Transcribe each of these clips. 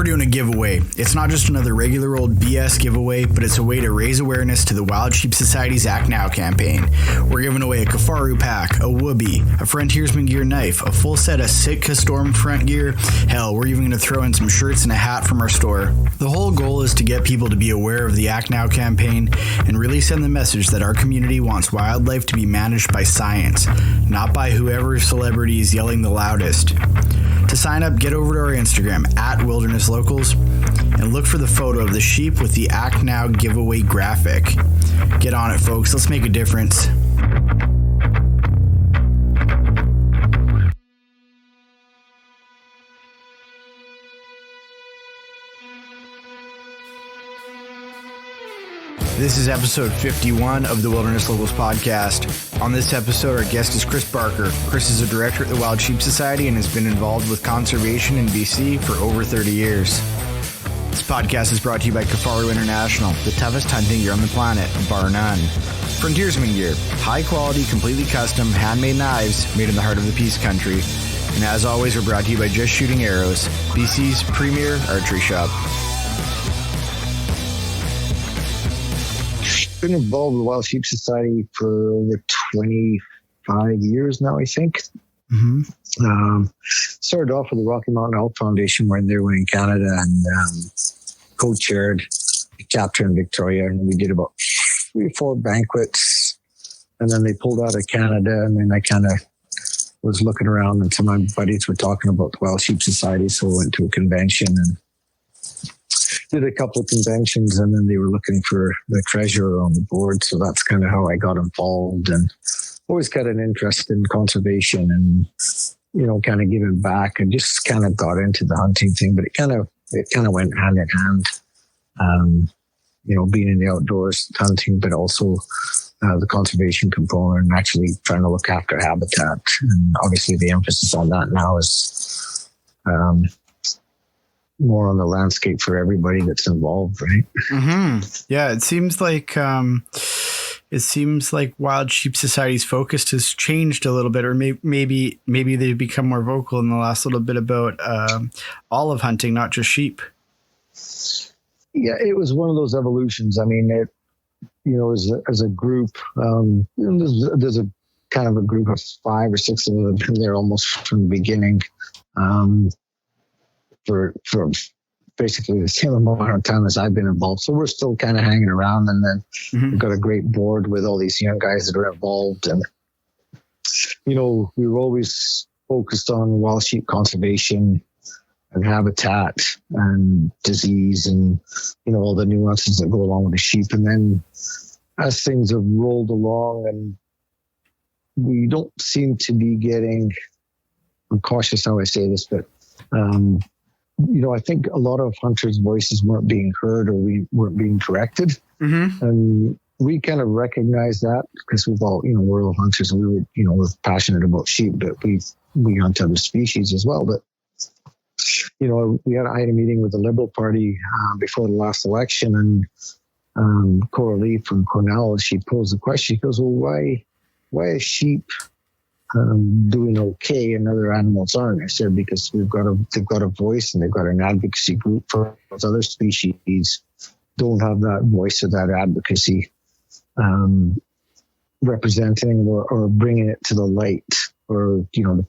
We're doing a giveaway. It's not just another regular old BS giveaway, but it's a way to raise awareness to the Wild Sheep Society's Act Now campaign. We're giving away a Kifaru pack, a Whoopee, a Frontiersman Gear knife, a full set of Sitka Storm front gear. Hell, we're even going to throw in some shirts and a hat from our store. The whole goal is to get people to be aware of the Act Now campaign and really send the message that our community wants wildlife to be managed by science, not by whoever celebrity is yelling the loudest. To sign up, get over to our Instagram at Wilderness Locals and look for the photo of the sheep with the Act Now giveaway graphic. Get on it, folks. Let's make a difference. This is episode 51 of the Wilderness Locals podcast. On this episode, our guest is Chris Barker. Chris is a director at the Wild Sheep Society and has been involved with conservation in BC for over 30 years. This podcast is brought to you by Kifaru International, the toughest hunting gear on the planet, bar none. Frontiersman Gear, high quality, completely custom, handmade knives made in the heart of the Peace Country. And as always, we're brought to you by Just Shooting Arrows, BC's premier archery shop. Been involved with the Wild Sheep Society for over 25 years now, I think. Mm-hmm. Started off with the Rocky Mountain Elk Foundation when they were in Canada, and co-chaired a chapter in Victoria, and we did about 3 or 4 banquets, and then they pulled out of Canada, and then I kind of was looking around, and some of my buddies were talking about the Wild Sheep Society, so I went to a convention and did a couple of conventions, and then they were looking for the treasurer on the board. So that's kind of how I got involved, and always got an interest in conservation and, you know, kind of giving back, and just kind of got into the hunting thing, but it kind of went hand in hand, you know, being in the outdoors, hunting, but also the conservation component and actually trying to look after habitat. And obviously the emphasis on that now is, more on the landscape for everybody that's involved, right? Mm-hmm. Yeah, it seems like Wild Sheep Society's focus has changed a little bit, or maybe they've become more vocal in the last little bit about olive hunting, not just sheep. Yeah, it was one of those evolutions. I mean, it, you know, as a group, you know, there's a kind of a group of 5 or 6 of them that have been there almost from the beginning. For basically the same amount of time as I've been involved. So we're still kind of hanging around, and then we've got a great board with all these young guys that are involved. And, you know, we were always focused on wild sheep conservation and habitat and disease and, you know, all the nuances that go along with the sheep. And then as things have rolled along, and we don't seem to be getting, I'm cautious how I say this, but, you know, I think a lot of hunters' voices weren't being heard, or we weren't being corrected. Mm-hmm. And we kind of recognized that because we've all, you know, we're all hunters, and we were, you know, we're passionate about sheep, but we hunt other species as well. But, you know, I had a meeting with the Liberal Party before the last election, and Cora Lee from Cornell, she posed the question. She goes, well, why is sheep doing okay and other animals aren't? I said, because they've got a voice, and they've got an advocacy group for other species don't have that voice or that advocacy representing or bringing it to the light, or, you know,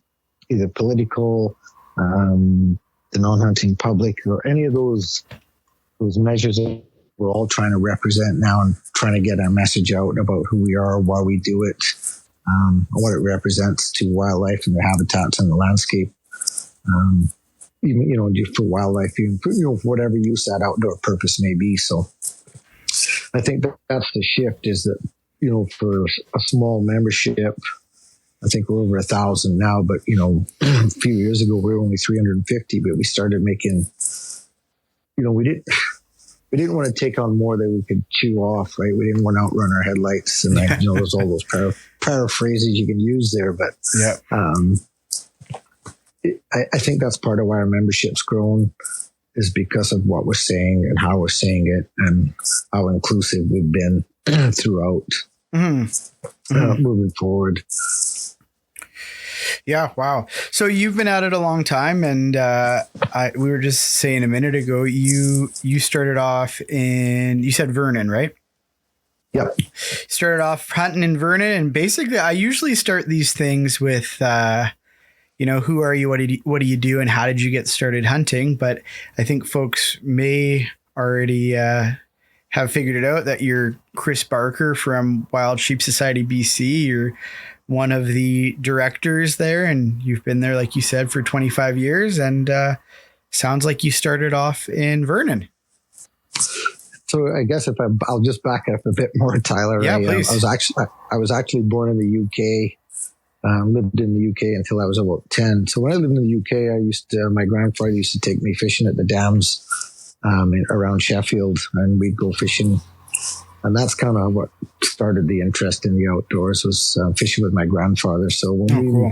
either political, the non-hunting public, or any of those measures that we're all trying to represent now, and trying to get our message out about who we are, why we do it, what it represents to wildlife and the habitats and the landscape, even, you know, just for wildlife, even for, you know, for whatever use that outdoor purpose may be. So I think that's the shift, is that, you know, for a small membership, I think we're over 1,000 now, but, you know, a few years ago we were only 350, but we started making, you know, we didn't want to take on more than we could chew off, right? We didn't want to outrun our headlights, and I know there's all those paraphrases you can use there, but yeah, I think that's part of why our membership's grown, is because of what we're saying and how we're saying it, and how inclusive we've been throughout moving forward. Yeah. Wow. So you've been at it a long time, and we were just saying a minute ago, you started off you said Vernon, right? Yep. Started off hunting in Vernon, and basically I usually start these things with, who are you? What do you do? And how did you get started hunting? But I think folks may already have figured it out that you're Chris Barker from Wild Sheep Society, BC. You're one of the directors there, and you've been there, like you said, for 25 years. And sounds like you started off in Vernon. So I guess I'll just back up a bit more, Tyler. Yeah, please. I was actually born in the UK. Lived in the UK until I was about 10. So when I lived in the UK, my grandfather used to take me fishing at the dams around Sheffield, and we'd go fishing. And that's kind of what started the interest in the outdoors, was fishing with my grandfather. So when we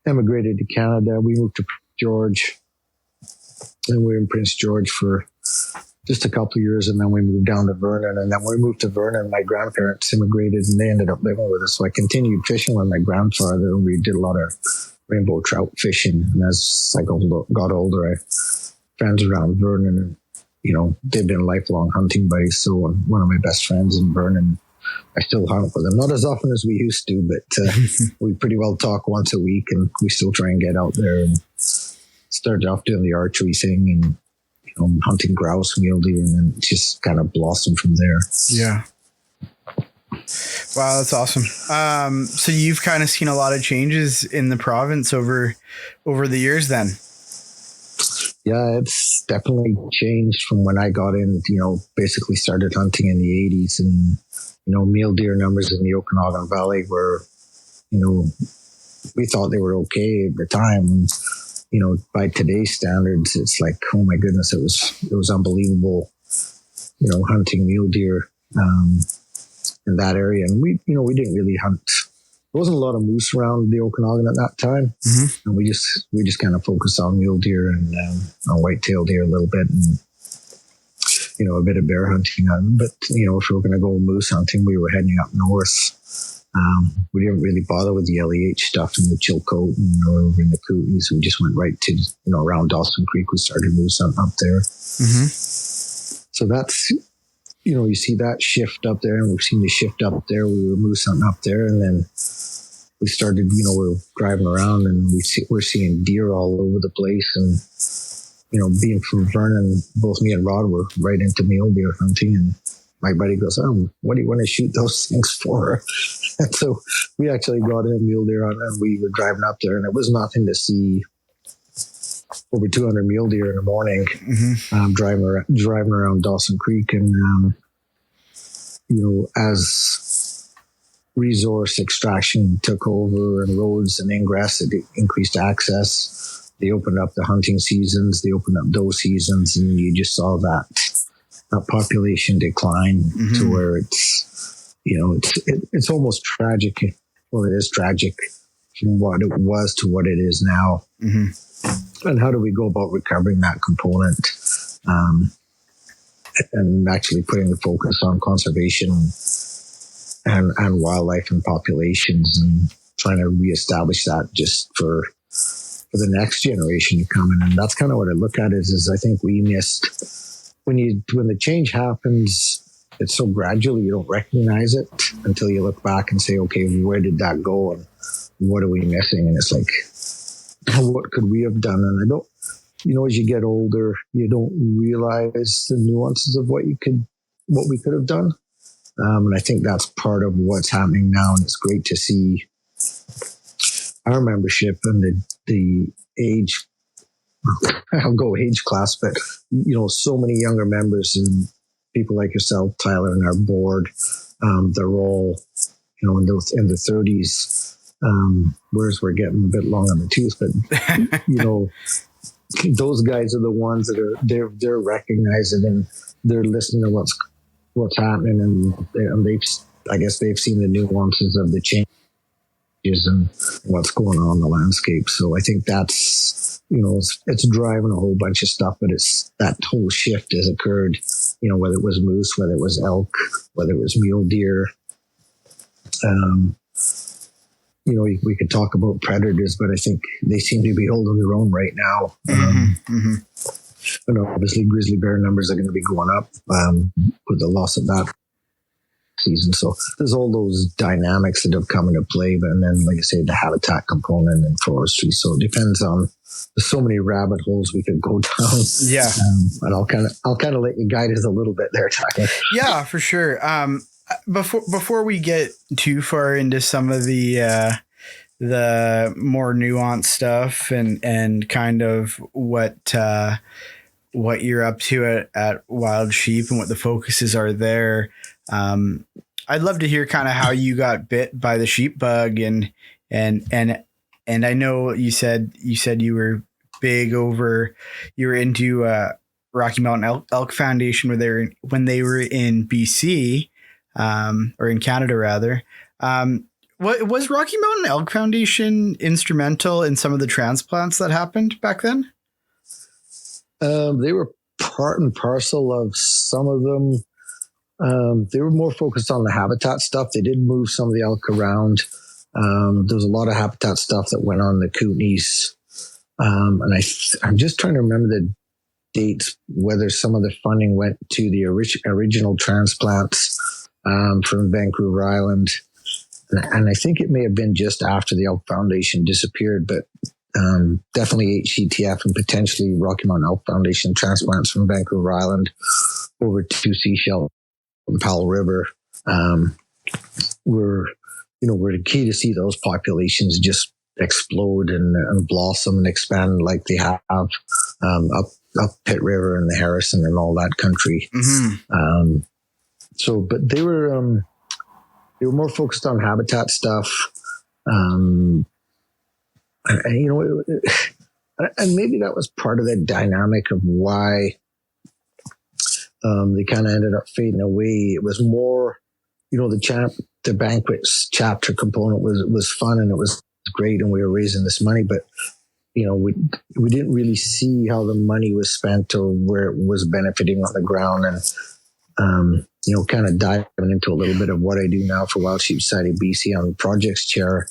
emigrated to Canada, we moved to George, and we were in Prince George for just a couple of years, and then we moved down to Vernon. And then when we moved to Vernon, my grandparents immigrated, and they ended up living with us. So I continued fishing with my grandfather, and we did a lot of rainbow trout fishing. And as I got older, I had friends around Vernon, and they've been lifelong hunting buddies. So one of my best friends in Vernon, I still hunt with them, not as often as we used to, but we pretty well talk once a week, and we still try and get out there. And started off doing the archery thing, and hunting grouse, mule deer, and then just kind of blossomed from there. Yeah. Wow, that's awesome. So you've kind of seen a lot of changes in the province over the years then. Yeah, it's definitely changed from when I got in, basically started hunting in the 80s, and, mule deer numbers in the Okanagan Valley were, we thought they were okay at the time. And, by today's standards, it's like, oh my goodness, it was unbelievable, hunting mule deer in that area. And we didn't really hunt. There wasn't a lot of moose around the Okanagan at that time. Mm-hmm. And we just kind of focused on mule deer and on white-tailed deer a little bit, and, a bit of bear hunting. But, if we were going to go moose hunting, we were heading up north. We didn't really bother with the LEH stuff in the Chilcote or over in the Kootenays. We just went right to, around Dawson Creek. We started moose hunting up there. Mm-hmm. So that's, you see that shift up there, and we've seen the shift up there. We were moose hunting up there, and then we started, we're driving around, and we're seeing deer all over the place. And, being from Vernon, both me and Rod were right into mule deer hunting, and my buddy goes, what do you want to shoot those things for? And so we actually got in a mule deer hunt, and we were driving up there, and it was nothing to see over 200 mule deer in the morning, mm-hmm. Driving around Dawson Creek. And, as resource extraction took over and roads and ingress, it increased access. They opened up the hunting seasons, they opened up those seasons, and you just saw that population decline, mm-hmm. to where it's almost tragic. Well, it is tragic from what it was to what it is now. Mm-hmm. And how do we go about recovering that component, and actually putting the focus on conservation and wildlife and populations, and trying to reestablish that just for the next generation to come in. And that's kind of what I look at is I think we missed when the change happens, it's so gradual, you don't recognize it until you look back and say, okay, where did that go? And what are we missing? And it's like, what could we have done? And I don't, as you get older, you don't realize the nuances of what we could have done. And I think that's part of what's happening now. And it's great to see our membership and the age, I'll go age class, but, so many younger members and people like yourself, Tyler, and our board, they're all, in the 30s, whereas we're getting a bit long on the tooth, but, those guys are the ones that they're recognizing, and they're listening to what's happening, and they've seen the nuances of the changes and what's going on in the landscape. So I think that's, it's driving a whole bunch of stuff, but it's that whole shift has occurred, whether it was moose, whether it was elk, whether it was mule deer. we could talk about predators, but I think they seem to be holding their own right now. And obviously grizzly bear numbers are going to be going up with the loss of that season. So there's all those dynamics that have come into play. But and then, like I say, the habitat component and forestry. So it depends on. There's so many rabbit holes we could go down. Yeah, and I'll kind of let you guide us a little bit there, Tucker. Yeah, for sure. Before we get too far into some of the more nuanced stuff and kind of what you're up to at Wild Sheep and what the focuses are there. I'd love to hear kind of how you got bit by the sheep bug and I know you said you were big over, you were into Rocky Mountain Elk Foundation when they were in BC or in Canada rather. What was Rocky Mountain Elk Foundation instrumental in some of the transplants that happened back then? They were part and parcel of some of them. They were more focused on the habitat stuff. They did move some of the elk around. There was a lot of habitat stuff that went on the Kootenays. And I'm just trying to remember the dates, whether some of the funding went to the original transplants from Vancouver Island. And I think it may have been just after the Elk Foundation disappeared, but definitely HCTF and potentially Rocky Mountain Elk Foundation transplants from Vancouver Island over to Seashell and Powell River were the key to see those populations just explode and blossom and expand like they have up Pitt River and the Harrison and all that country. Mm-hmm. But they were more focused on habitat stuff. And maybe that was part of the dynamic of why they kind of ended up fading away. It was more, the banquets chapter component was fun and it was great and we were raising this money, but we didn't really see how the money was spent or where it was benefiting on the ground. And kind of diving into a little bit of what I do now for Wild Sheep Society BC. I'm the projects chair.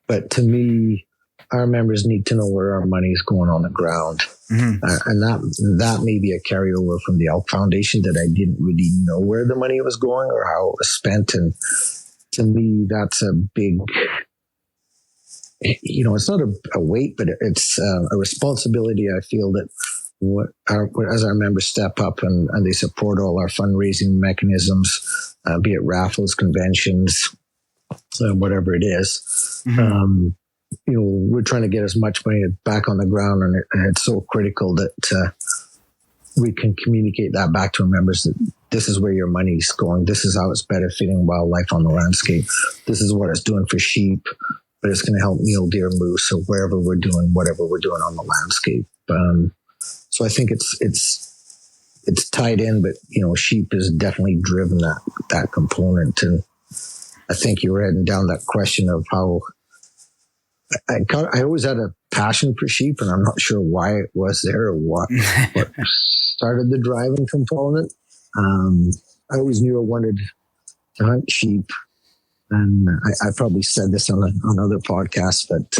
But to me, our members need to know where our money is going on the ground. Mm-hmm. And that may be a carryover from the Elk Foundation that I didn't really know where the money was going or how it was spent. And to me, that's a big, it's not a weight, but it's a responsibility. I feel that as our members step up and they support all our fundraising mechanisms, be it raffles, conventions, whatever it is, mm-hmm. We're trying to get as much money back on the ground, and it's so critical that we can communicate that back to our members that this is where your money's going. This is how it's benefiting wildlife on the landscape. This is what it's doing for sheep, but it's going to help mule deer, moose, or wherever we're doing whatever we're doing on the landscape. So I think it's tied in, but sheep has definitely driven that component. And I think you were heading down that question of how I always had a passion for sheep, and I'm not sure why it was there or what started the driving component. I always knew I wanted to hunt sheep, and I probably said this on other podcasts, but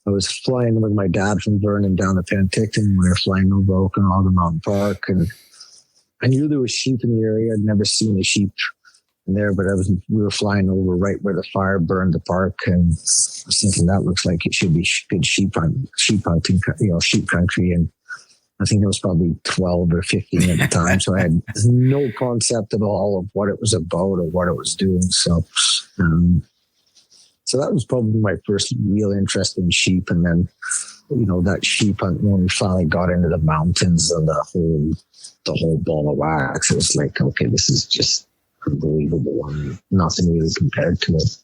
I was flying with my dad from Vernon down to Penticton. We were flying over Okanagan Mountain Park, and I knew there was sheep in the area. I'd never seen a sheep in there, but we were flying over right where the fire burned the park, and I was thinking that looks like it should be good sheep hunting, sheep country. And I think I was probably 12 or 15 at the time, so I had no concept at all of what it was about or what it was doing. So that was probably my first real interest in sheep. And then, that sheep hunt, when we finally got into the mountains and the whole ball of wax, it was like, okay, this is just unbelievable and nothing really compared to it.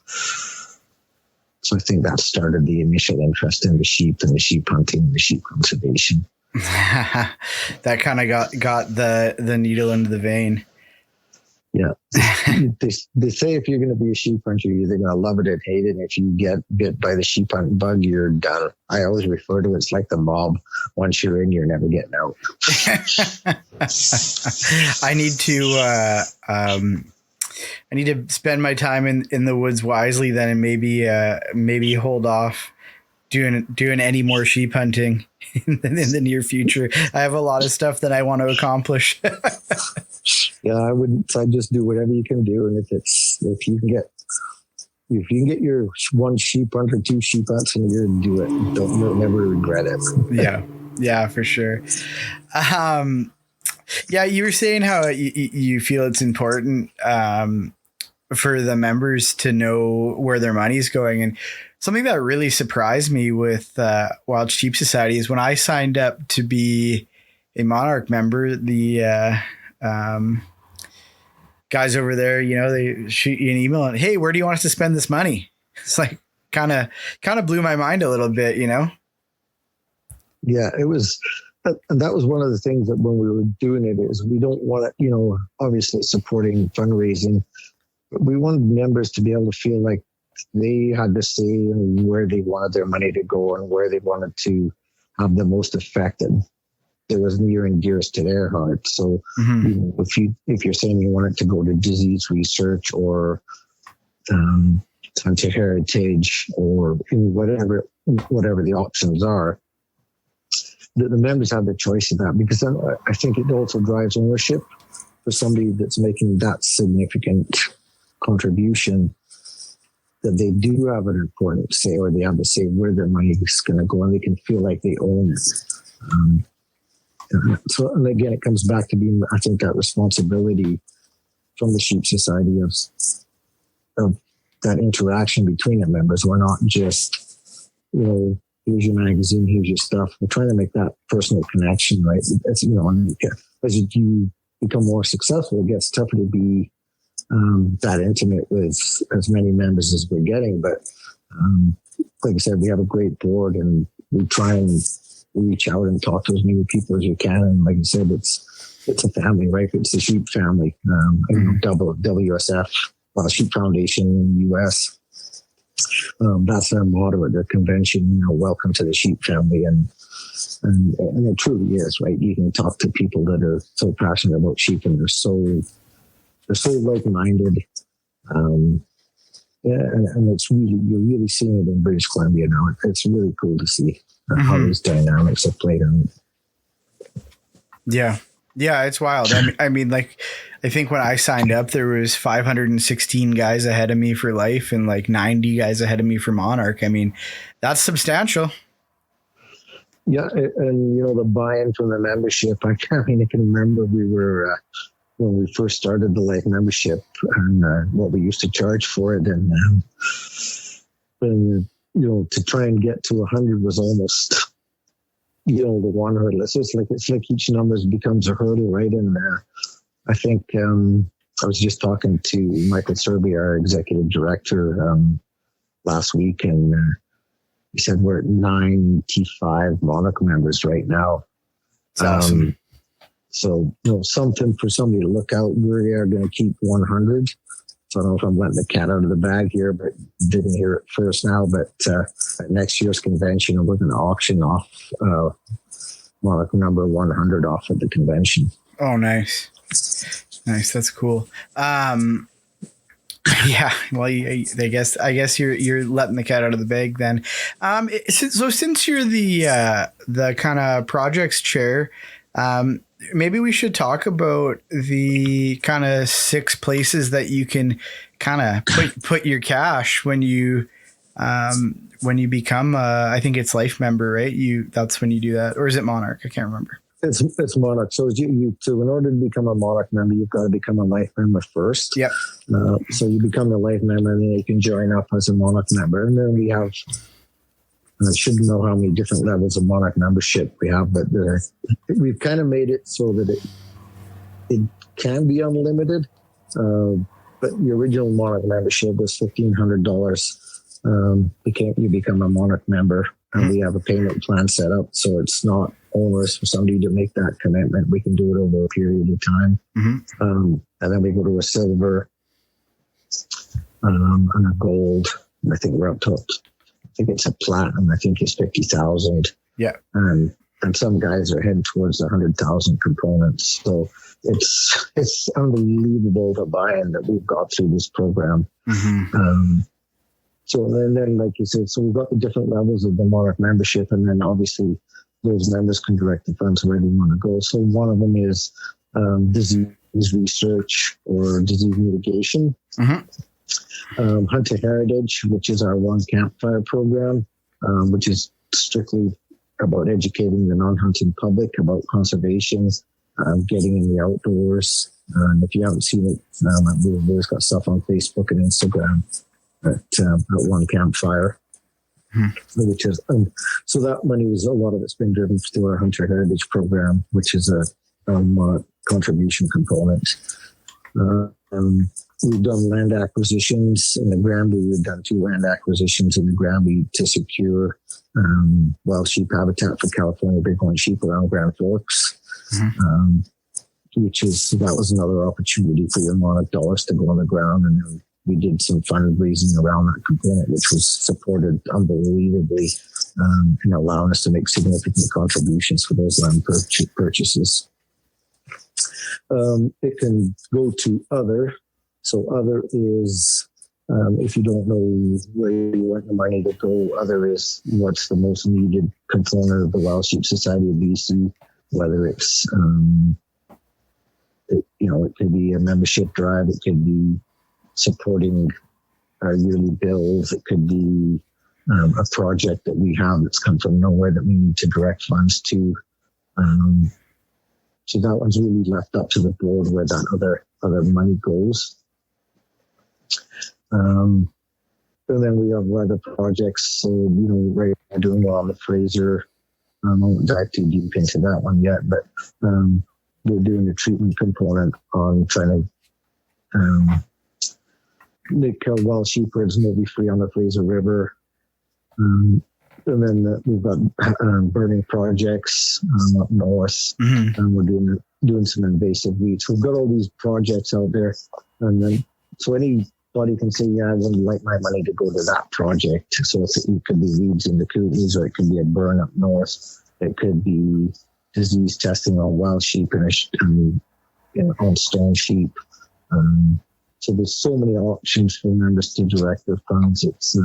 So I think that started the initial interest in the sheep and the sheep hunting and the sheep conservation. That kind of got the needle into the vein. Yeah. They say if you're going to be a sheep hunter, you're either going to love it or hate it. And if you get bit by the sheep hunting bug, you're done. I always refer to it as like the mob. Once you're in, you're never getting out. I need to I need to spend my time in the woods wisely then, and maybe hold off doing any more sheep hunting in the near future. I have a lot of stuff that I want to accomplish. Yeah, I'd just do whatever you can do. And if you can get your one sheep hunt or two sheep hunts in a year, do it. You'll never regret it. Yeah, for sure. Yeah, you were saying how you feel it's important for the members to know where their money's going. And something that really surprised me with Wild Sheep Society is when I signed up to be a Monarch member, the guys over there, they shoot you an email and, hey, where do you want us to spend this money? It's like kind of blew my mind a little bit, Yeah, it was. And that was one of the things that when we were doing it is we don't want to, obviously supporting fundraising, but we wanted members to be able to feel like they had to say where they wanted their money to go and where they wanted to have the most effect. And it was near and dearest to their heart. So if you're saying you want it to go to disease research or to heritage or whatever the options are, the members have the choice of that, because then I think it also drives ownership for somebody that's making that significant contribution, that they do have an important say, or they have to say where their money is going to go, and they can feel like they own it. So, and again, it comes back to being, I think, that responsibility from the Sheep Society of that interaction between the members. We're not just, here's your magazine, here's your stuff. We're trying to make that personal connection, right? It's, as you become more successful, it gets tougher to be that intimate with as many members as we're getting. But like I said, we have a great board, and we try and reach out and talk to as many people as we can. And like I said, it's a family, right? It's the sheep family. WSF, Sheep Foundation in the US. That's their motto at their convention, welcome to the sheep family. And it truly is, right? You can talk to people that are so passionate about sheep, and they're so like-minded. And it's really, you're really seeing it in British Columbia now. It's really cool to see how these dynamics have played out. Yeah. Yeah, it's wild. I mean, like, I think when I signed up, there was 516 guys ahead of me for Life and like 90 guys ahead of me for Monarch. I mean, that's substantial. Yeah, and the buy-in from the membership. I can remember we were when we first started the Life membership and what we used to charge for it, and to try and get to 100 was almost the one hurdle. It's like each number becomes a hurdle, right? And I think I was just talking to Michael Serby, our executive director, last week, and he said we're at 95 Monarch members right now. That's awesome. So, something for somebody to look out. We are going to keep 100. So I don't know if I'm letting the cat out of the bag here, but didn't hear it first now. But at next year's convention, we're going to auction off Monarch number 100 off at the convention. Oh, nice. Nice. That's cool. Yeah. Well, I guess you're letting the cat out of the bag then. So since you're the kind of projects chair, maybe we should talk about the kind of 6 places that you can kind of put your cash when you become I think it's Life member, right? That's when you do that, or is it Monarch? I can't remember. It's Monarch. So in order to become a Monarch member, you've got to become a Life member first. Yep. So you become a Life member, and then you can join up as a Monarch member. And then we have, I shouldn't know how many different levels of Monarch membership we have, but we've kind of made it so that it can be unlimited. But the original Monarch membership was $1,500. You become a Monarch member, and we have a payment plan set up, so it's not onerous for somebody to make that commitment. We can do it over a period of time. And then we go to a silver and a gold. And I think we're up to, I think it's a platinum. I think it's 50,000. Yeah. And some guys are heading towards 100,000 components. So it's unbelievable the buy-in that we've got through this program. So then, like you said, so we've got the different levels of the Monarch membership, and then obviously those members can direct the funds where they want to go. So one of them is disease research or disease mitigation. Hunter Heritage, which is our One Campfire program, which is strictly about educating the non-hunting public about conservation, getting in the outdoors. And if you haven't seen it, we've always got stuff on Facebook and Instagram at One Campfire, which is so that money is a lot of it's been driven through our Hunter Heritage program, which is a contribution component. We've done land acquisitions in the Granby. We've done 2 land acquisitions in the Granby to secure wild sheep habitat for California bighorn sheep around Grand Forks, that was another opportunity for your Monarch dollars to go on the ground. And then we did some fundraising around that component, which was supported unbelievably and allowing us to make significant contributions for those land purchases. It can go to other. So other is, if you don't know where you want the money to go, other is what's the most needed component of the Wild Sheep Society of BC, whether it's, it could be a membership drive, it could be supporting our yearly bills, it could be a project that we have that's come from nowhere that we need to direct funds to. So that one's really left up to the board where that other money goes. And then we have other projects. So, we're doing well on the Fraser. I won't dive too deep into that one yet, but we're doing the treatment component on trying to make wild sheep ribs maybe free on the Fraser River. And then we've got burning projects up north, and we're doing some invasive weeds. We've got all these projects out there, and then so anybody can say, "Yeah, I would like my money to go to that project." So it could be weeds in the Kootenays, or it could be a burn up north. It could be disease testing on wild sheep and on stone sheep. So there's so many options for members to direct their funds. It's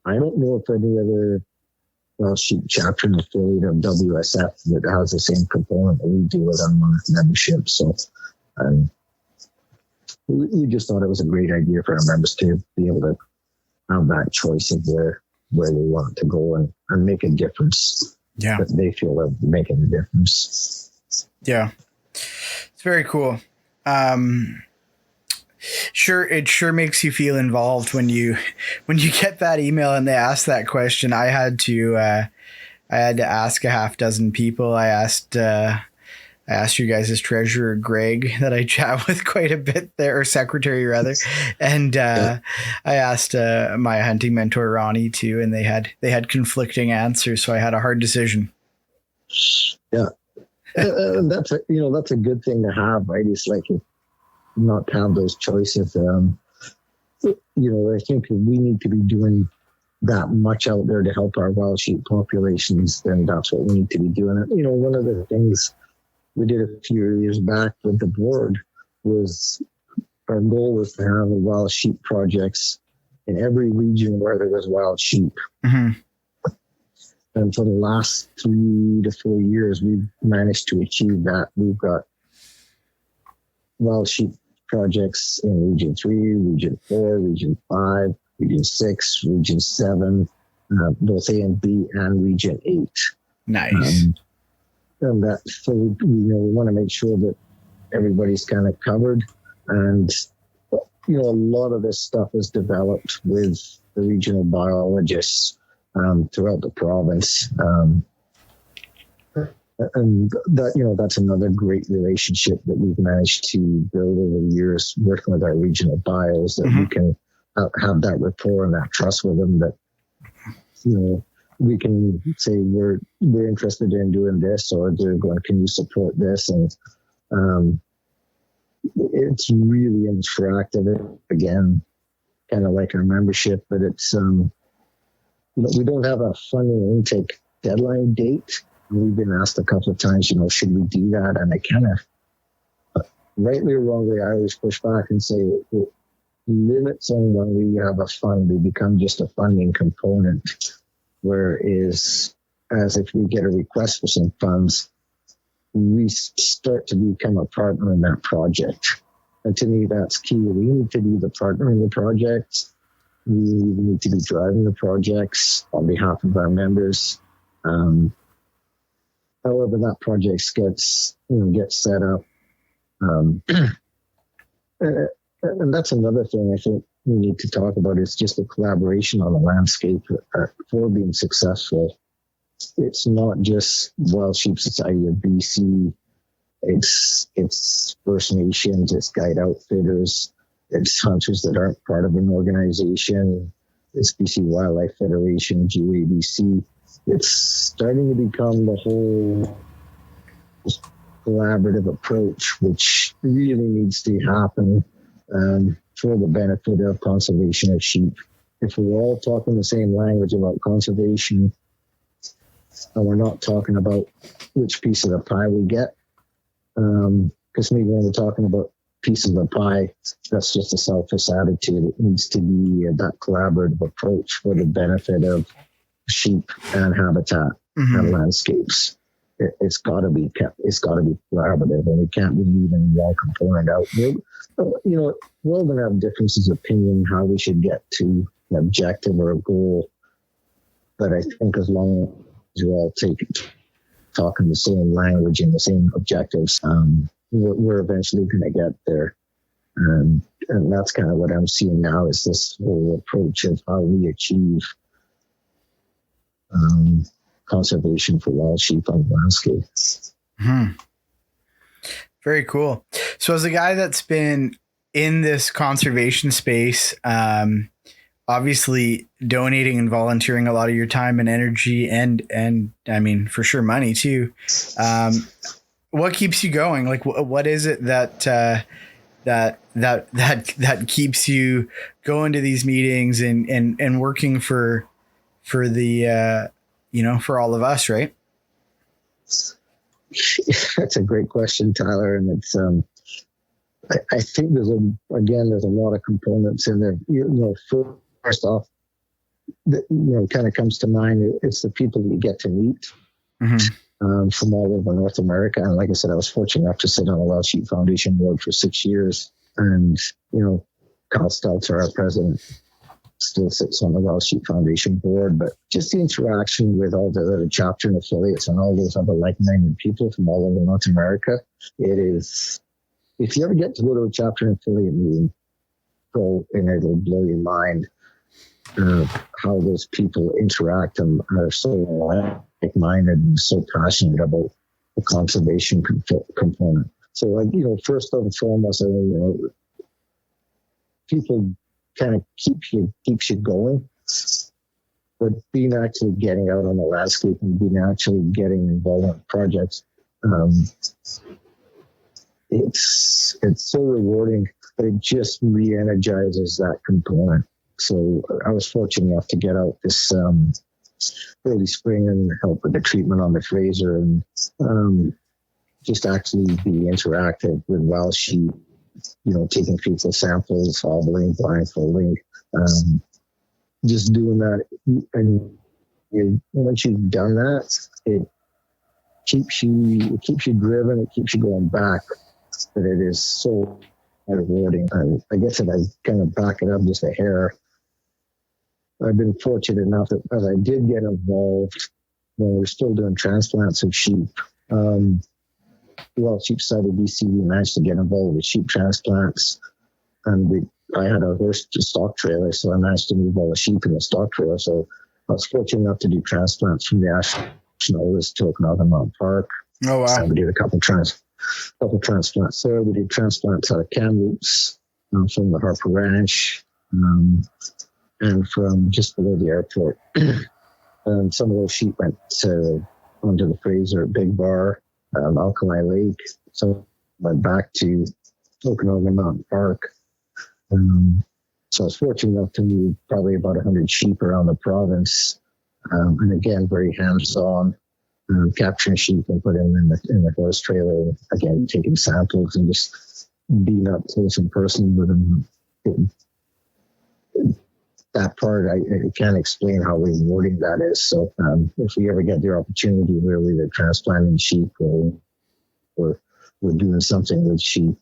I don't know if any other wild sheep chapter and affiliate of WSF that has the same component that we do with our Monarch membership. So we just thought it was a great idea for our members to be able to have that choice of where they want to go and make a difference. Yeah. That they feel are making a difference. Yeah. It's very cool. It sure makes you feel involved when you get that email and they ask that question. I had to ask a half dozen people. I asked you guys' treasurer, Greg, that I chat with quite a bit there, or secretary rather. And I asked my hunting mentor, Ronnie, too, and they had conflicting answers. So I had a hard decision. Yeah. That's a good thing to have, right? It's like not to have those choices. I think we need to be doing that much out there to help our wild sheep populations, then that's what we need to be doing. One of the things we did a few years back with the board was our goal was to have wild sheep projects in every region where there was wild sheep. And for the last 3 to 4 years, we've managed to achieve that. We've got wild sheep projects in Region 3, Region 4, Region 5, Region 6, Region 7, both A and B, and Region 8. Nice. And that, so we want to make sure that everybody's kind of covered. And, a lot of this stuff is developed with the regional biologists throughout the province. And that, that's another great relationship that we've managed to build over the years working with our regional bios, that we can have that rapport and that trust with them, that, we can say we're interested in doing this, or they're going, can you support this? And it's really interactive. Again, kind of like our membership, but it's we don't have a funding intake deadline date. we've been asked a couple of times, should we do that? And I kind of, rightly or wrongly, I always push back and say, limits on when we have a fund, we become just a funding component. Whereas, as if we get a request for some funds, we start to become a partner in that project. And to me, that's key. We need to be the partner in the project. We need to be driving the projects on behalf of our members. However, that project gets set up. And that's another thing I think we need to talk about is just the collaboration on the landscape for being successful. It's not just Wild Sheep Society of BC. It's First Nations, it's guide outfitters, it's hunters that aren't part of an organization, it's BC Wildlife Federation, GABC. It's starting to become the whole collaborative approach, which really needs to happen for the benefit of conservation of sheep. If we're all talking the same language about conservation, and we're not talking about which piece of the pie we get, because maybe when we're talking about piece of the pie, that's just a selfish attitude. It needs to be that collaborative approach for the benefit of sheep and habitat and landscapes. It's got to be kept. It's got to be collaborative, and we can't be leaving one component out. We're going to have differences of opinion how we should get to an objective or a goal, but I think as long as we all talking the same language and the same objectives, we're eventually going to get there. And that's kind of what I'm seeing now is this whole approach of how we achieve conservation for wild sheep on the landscape. Very cool. So as a guy that's been in this conservation space, obviously donating and volunteering a lot of your time and energy and I mean, for sure money too. What keeps you going? Like, what is it that keeps you going to these meetings and working for the, for all of us, right? That's a great question, Tyler. And it's, I think there's a lot of components in there. First off, kind of comes to mind, it's the people that you get to meet from all over North America. And like I said, I was fortunate enough to sit on the Wild Sheep Foundation board for 6 years. And, Carl Stelter, our president, still sits on the Wild Sheep Foundation board. But just the interaction with all the other chapter and affiliates and all those other like-minded people from all over North America, it is, if you ever get to go to a chapter and affiliate meeting, go and it'll blow your mind. How those people interact and are so like-minded and so passionate about the conservation component. So, first and foremost, people kind of keeps you going, but being actually getting out on the landscape and being actually getting involved in projects, it's so rewarding, but it just re-energizes that component. So I was fortunate enough to get out this early spring and help with the treatment on the Fraser and just actually be interactive with wild sheep, taking fecal samples, hobbling, blindfolding, just doing that. And once you've done that, it keeps you driven, it keeps you going back, but it is so rewarding. And I guess if I kind of back it up just a hair, I've been fortunate enough that as I did get involved when we were still doing transplants of sheep, Wild Sheep Society of BC, we managed to get involved with sheep transplants. And I had a horse to stock trailer, so I managed to move all the sheep in the stock trailer. So I was fortunate enough to do transplants from the National List to Okanagan Mountain Park. Oh, wow. So we did a couple transplants there. We did transplants out of Kamloops, from the Harper Ranch, and from just below the airport. And some of those sheep went onto the Fraser at Big Bar, Alkali Lake. So went back to Okanagan Mountain Park. So I was fortunate enough to move probably about 100 sheep around the province. And again, very hands-on. capturing sheep and putting them in the horse trailer. And again, taking samples and just being up close and personal with them. That part, I can't explain how rewarding that is. So if we ever get the opportunity where we're transplanting sheep or we're doing something with sheep,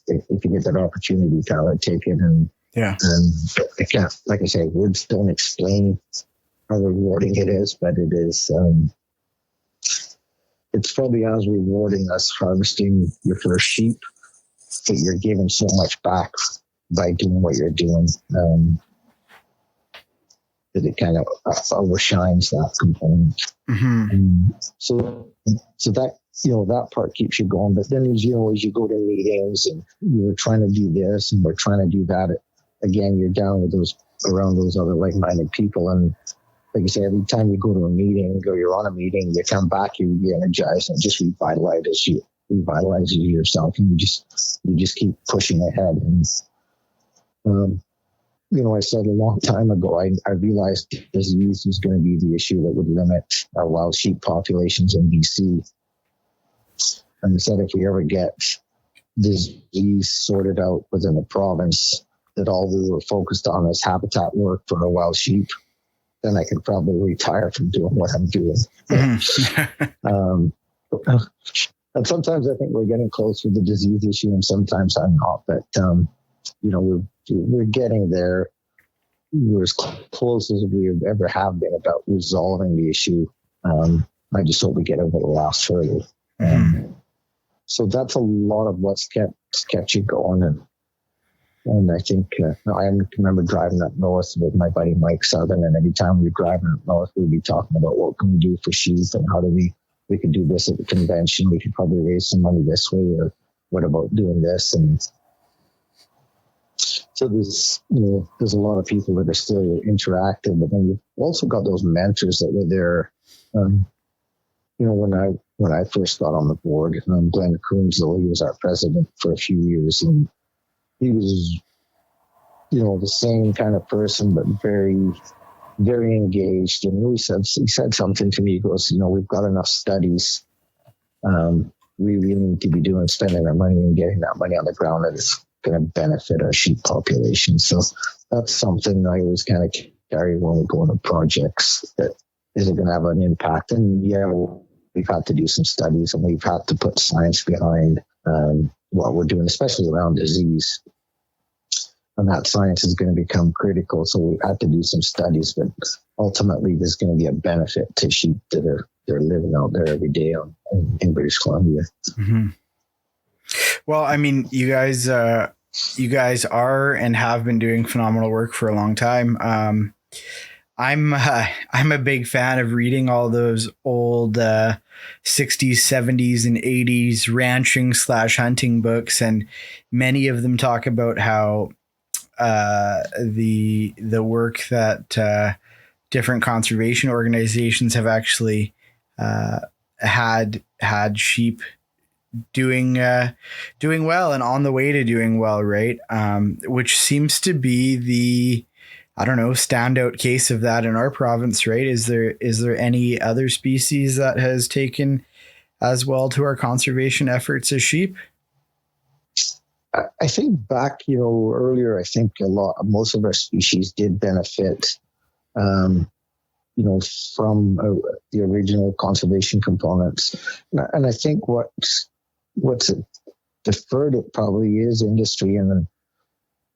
if you get that opportunity, Tyler, take it. And I can't, like I say, words don't explain how rewarding it is, but it is. It's probably as rewarding as harvesting your first sheep, but you're giving so much back by doing what you're doing. That it kind of overshines that component. Mm-hmm. So that, that part keeps you going. But then as you go to meetings and you're trying to do this and we're trying to do that, again, you're down with around those other like-minded people. And like I say, every time you go to a meeting or you're on a meeting, you come back, you re-energize and it just revitalizes you yourself, and you just keep pushing ahead. And I said a long time ago, I realized disease was going to be the issue that would limit our wild sheep populations in BC. And I said if we ever get disease sorted out within the province, that all we were focused on is habitat work for our wild sheep, then I could probably retire from doing what I'm doing. And sometimes I think we're getting close with the disease issue, and sometimes I'm not. But we're getting there. We're as close as we ever have been about resolving the issue. I just hope we get over the last hurdle. So that's a lot of what's kept you going. And I think I remember driving up north with my buddy Mike Southern, and every time we were driving up north, we'd be talking about what can we do for sheep and how do we could do this at the convention. We could probably raise some money this way, or what about doing this? And so there's a lot of people that are still interactive, but then you've also got those mentors that were there. When I first got on the board, Glenn Coonsville, he was our president for a few years, and he was, the same kind of person, but very, very engaged. And he said something to me. He goes, we've got enough studies. We really need to be spending our money and getting that money on the ground that is going to benefit our sheep population. So that's something I always kind of carry when we go into projects. That is it going to have an impact? And we've had to do some studies, and we've had to put science behind what we're doing, especially around disease. And that science is going to become critical. So we've had to do some studies, but ultimately there's going to be a benefit to sheep that they're living out there every day in British Columbia. Mm-hmm. Well, I mean, you guys are and have been doing phenomenal work for a long time. I'm a big fan of reading all those old 60s, 70s, and 80s ranching / hunting books, and many of them talk about how the work that different conservation organizations have actually had sheep doing well and on the way to doing well, right? Which seems to be the standout case of that in our province, right? Is there any other species that has taken as well to our conservation efforts as sheep? I think back, earlier, I think most of our species did benefit, from the original conservation components. And I think what's deferred it probably is industry, and then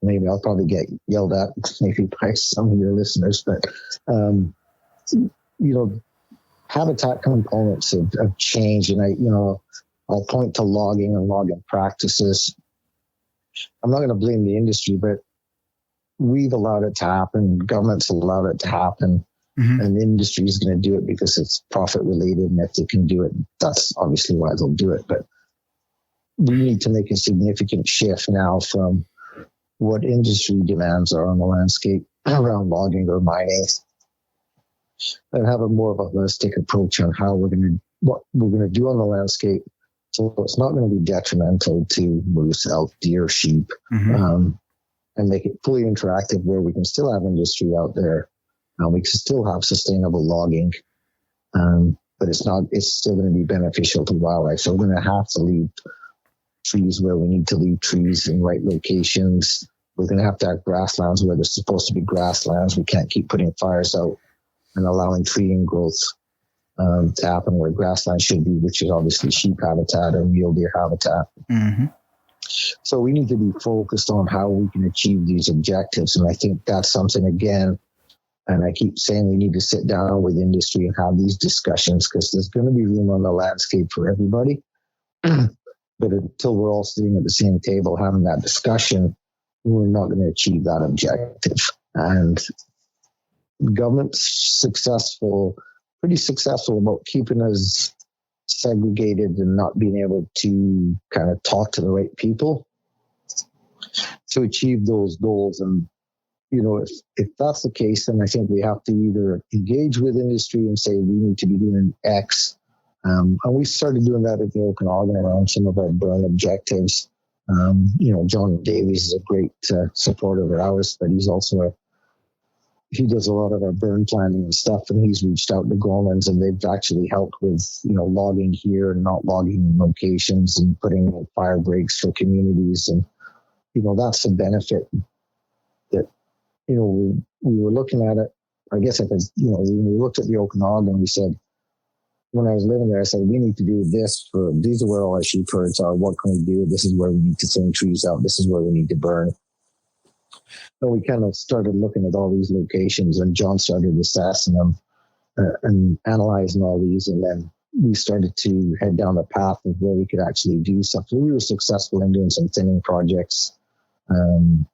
maybe I'll probably get yelled at maybe by some of your listeners, but, habitat components have changed. And I'll point to logging and logging practices. I'm not going to blame the industry, but we've allowed it to happen. Government's allowed it to happen. Mm-hmm. And the industry is going to do it because it's profit related. And if they can do it, that's obviously why they'll do it. But we need to make a significant shift now from what industry demands are on the landscape around logging or mining, and have a more of a holistic approach on what we're going to do on the landscape. So it's not going to be detrimental to moose, elk, deer, sheep, mm-hmm. And make it fully interactive where we can still have industry out there, and we can still have sustainable logging. but it's still going to be beneficial to wildlife. So we're going to have to leave trees where we need to leave trees in right locations. We're going to have grasslands where there's supposed to be grasslands. We can't keep putting fires out and allowing tree growth to happen where grassland should be, which is obviously sheep habitat or mule deer habitat. Mm-hmm. So we need to be focused on how we can achieve these objectives. And I think that's something, again, and I keep saying we need to sit down with industry and have these discussions, because there's going to be room on the landscape for everybody. But until we're all sitting at the same table having that discussion, we're not going to achieve that objective. And government's pretty successful about keeping us segregated and not being able to kind of talk to the right people to achieve those goals. And, if that's the case, then I think we have to either engage with industry and say we need to be doing X. And we started doing that at the Okanagan around some of our burn objectives. John Davies is a great supporter of ours, but he does a lot of our burn planning and stuff, and he's reached out to Gormans, and they've actually helped with, logging here and not logging in locations and putting fire breaks for communities. And, that's a benefit that, we were looking at it. I guess when we looked at the Okanagan, we said, when I was living there, I said, we need to do this these are where all our sheep herds are. What can we do? This is where we need to thin trees out. This is where we need to burn. So we kind of started looking at all these locations, and John started assessing them and analyzing all these. And then we started to head down the path of where we could actually do stuff. So we were successful in doing some thinning projects, kind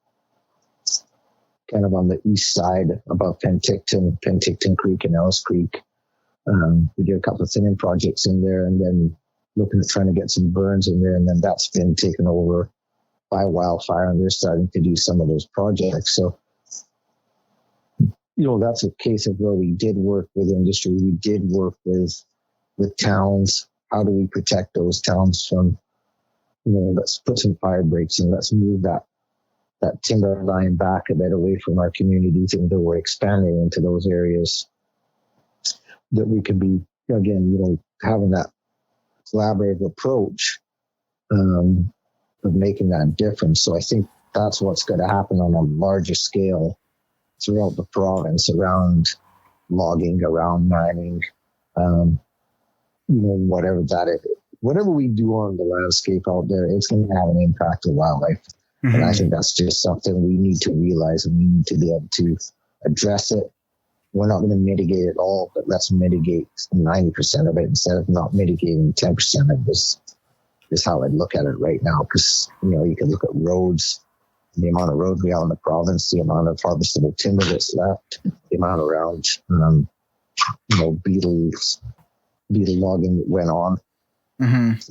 of on the east side above Penticton Creek and Ellis Creek. We did a couple of thinning projects in there, and then looking at trying to get some burns in there. And then that's been taken over by wildfire, and they're starting to do some of those projects. So, that's a case of where we did work with industry. We did work with towns. How do we protect those towns from, let's put some fire breaks and let's move that timber line back a bit away from our communities, and that we're expanding into those areas that we can be, again, having that collaborative approach of making that difference. So I think that's what's going to happen on a larger scale throughout the province, around logging, around mining, whatever that is. Whatever we do on the landscape out there, it's going to have an impact on wildlife. Mm-hmm. And I think that's just something we need to realize, and we need to be able to address it. We're not going to mitigate it all, but let's mitigate 90% of it instead of not mitigating 10% of this. Is how I'd look at it right now, because you can look at roads, the amount of roads we have in the province, the amount of harvestable timber that's left, the amount around beetle logging that went on,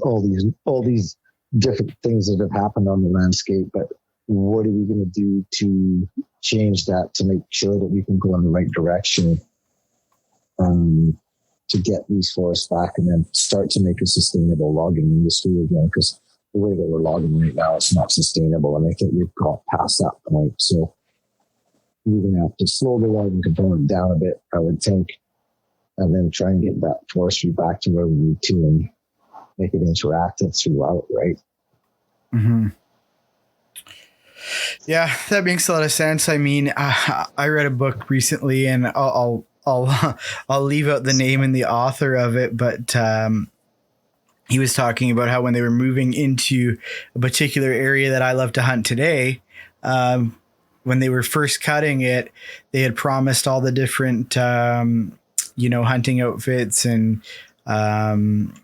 all these different things that have happened on the landscape. But what are we going to do to change that, to make sure that we can go in the right direction? To get these forests back and then start to make a sustainable logging industry again, because the way that we're logging right now, it's not sustainable. And I think we've got past that point. So we're going to have to slow the logging component down a bit, I would think, and then try and get that forestry back to where we need to and make it interactive throughout, right? Mm-hmm. Yeah, that makes a lot of sense. I mean, I read a book recently, and I'll leave out the name and the author of it, but he was talking about how when they were moving into a particular area that I love to hunt today, when they were first cutting it, they had promised all the different, hunting outfits and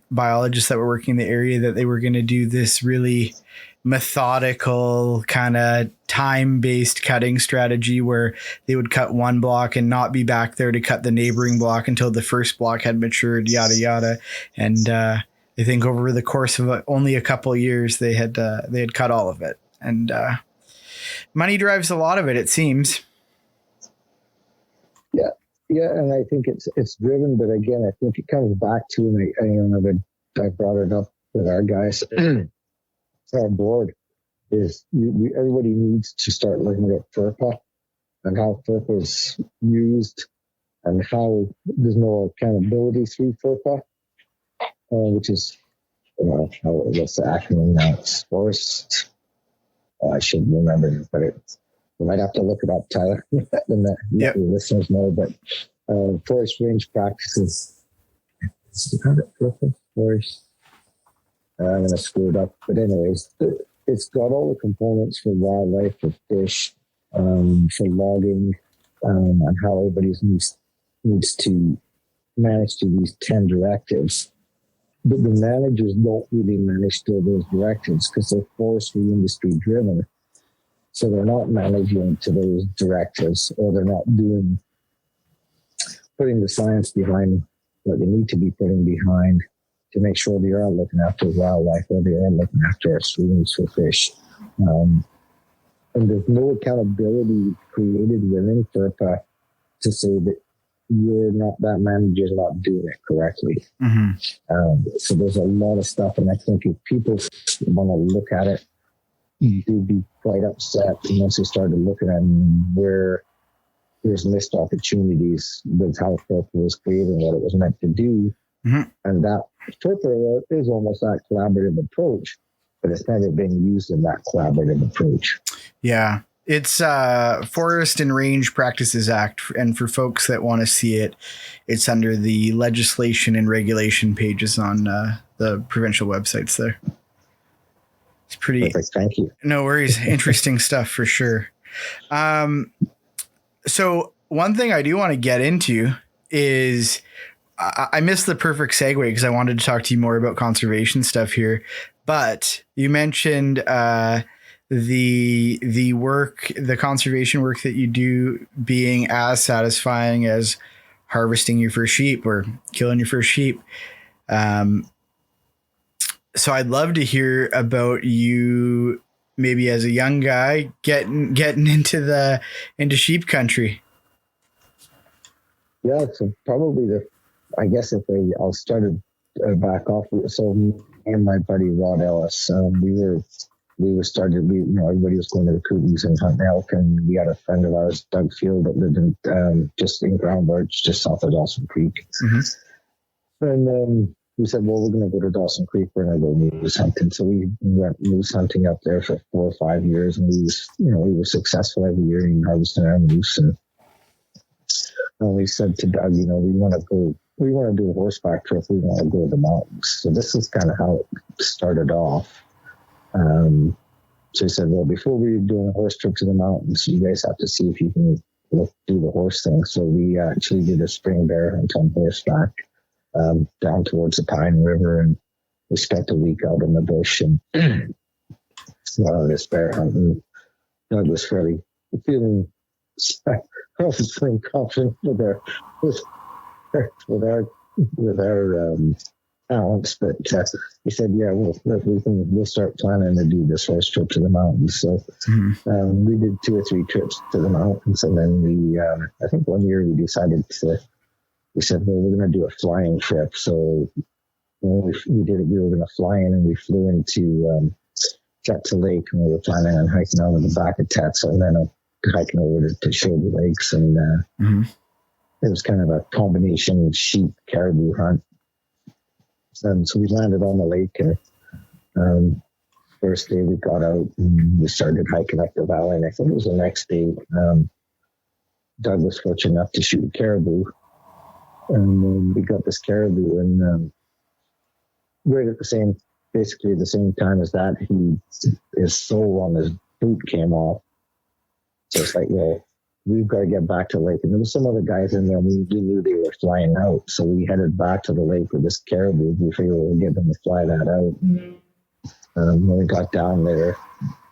biologists that were working in the area that they were going to do this really methodical kind of time-based cutting strategy where they would cut one block and not be back there to cut the neighboring block until the first block had matured, yada yada. And I think over the course of only a couple of years they had cut all of it. And money drives a lot of it, it seems. Yeah, and I think it's driven, but again, I think it comes back to, and I brought it up with our guys. Our board is everybody needs to start looking at FERPA and how FERPA is used and how there's no accountability through FERPA, which is, what's the acronym now? It's forest. I should remember, but we might have to look it up, Tyler, and let the listeners know. But forest range practices. Forest. I'm going to screw it up. But anyways, it's got all the components for wildlife, for fish, for logging, and how everybody needs to manage to these 10 directives. But the managers don't really manage to those directives because they're forestry industry driven. So they're not managing to those directives, or they're not putting the science behind what they need to be putting behind to make sure they are looking after wildlife, or they are looking after our streams for fish. And there's no accountability created within FERPA to say that that manager's not doing it correctly. Mm-hmm. So there's a lot of stuff, and I think if people want to look at it, they'd be quite upset once they started looking at where there's missed opportunities with how FERPA was created and what it was meant to do. Mm-hmm. And that FERPA is almost that collaborative approach, but it's never been used in that collaborative approach. Yeah. It's Forest and Range Practices Act, and for folks that want to see it, it's under the legislation and regulation pages on the provincial websites there. It's pretty. Perfect. Thank you. No worries. Interesting stuff for sure. So one thing I do want to get into is I missed the perfect segue because I wanted to talk to you more about conservation stuff here, but you mentioned the work, the conservation work that you do being as satisfying as harvesting your first sheep or killing your first sheep. So I'd love to hear about you maybe as a young guy getting into sheep country. Yeah, so probably I'll start it back off. So me and my buddy Rod Ellis, everybody was going to the Kootenays and hunting elk, and we had a friend of ours, Doug Field, that lived in just in Grand Birch, just south of Dawson Creek. Mm-hmm. And we said, well, we're going to go to Dawson Creek. We're going to go moose hunting. So we went moose hunting up there for 4 or 5 years, and we were successful every year in harvesting our moose. And we said to Doug, we want to do a horseback trip. We want to go to the mountains. So this is kind of how it started off. So he said, well, before we do a horse trip to the mountains, you guys have to see if you can do the horse thing. So we actually did a spring bear hunt on horseback down towards the Pine River, and we spent a week out in the bush and this bear hunt. And Doug was feeling confident with our talents, but he said, yeah, we'll start planning to do this horse trip to the mountains. So we did 2 or 3 trips to the mountains, and then we I think one year we said, well, we're going to do a flying trip. So when we did it, we were going to fly in, and we flew into Tetsa Lake, and we were planning on hiking out on the back of Tetsa, and then hiking over to Shoulder Lakes, and it was kind of a combination sheep caribou hunt. And so we landed on the lake, and first day we got out and we started hiking up the valley, and I think it was the next day Doug was fortunate enough to shoot a caribou, and we got this caribou, and right at basically the same time as that, his sole on his boot came off. So it's like, well, we've got to get back to the lake. And there was some other guys in there. We knew they were flying out. So we headed back to the lake with this caribou. We figured we would get them to fly that out. When we got down there,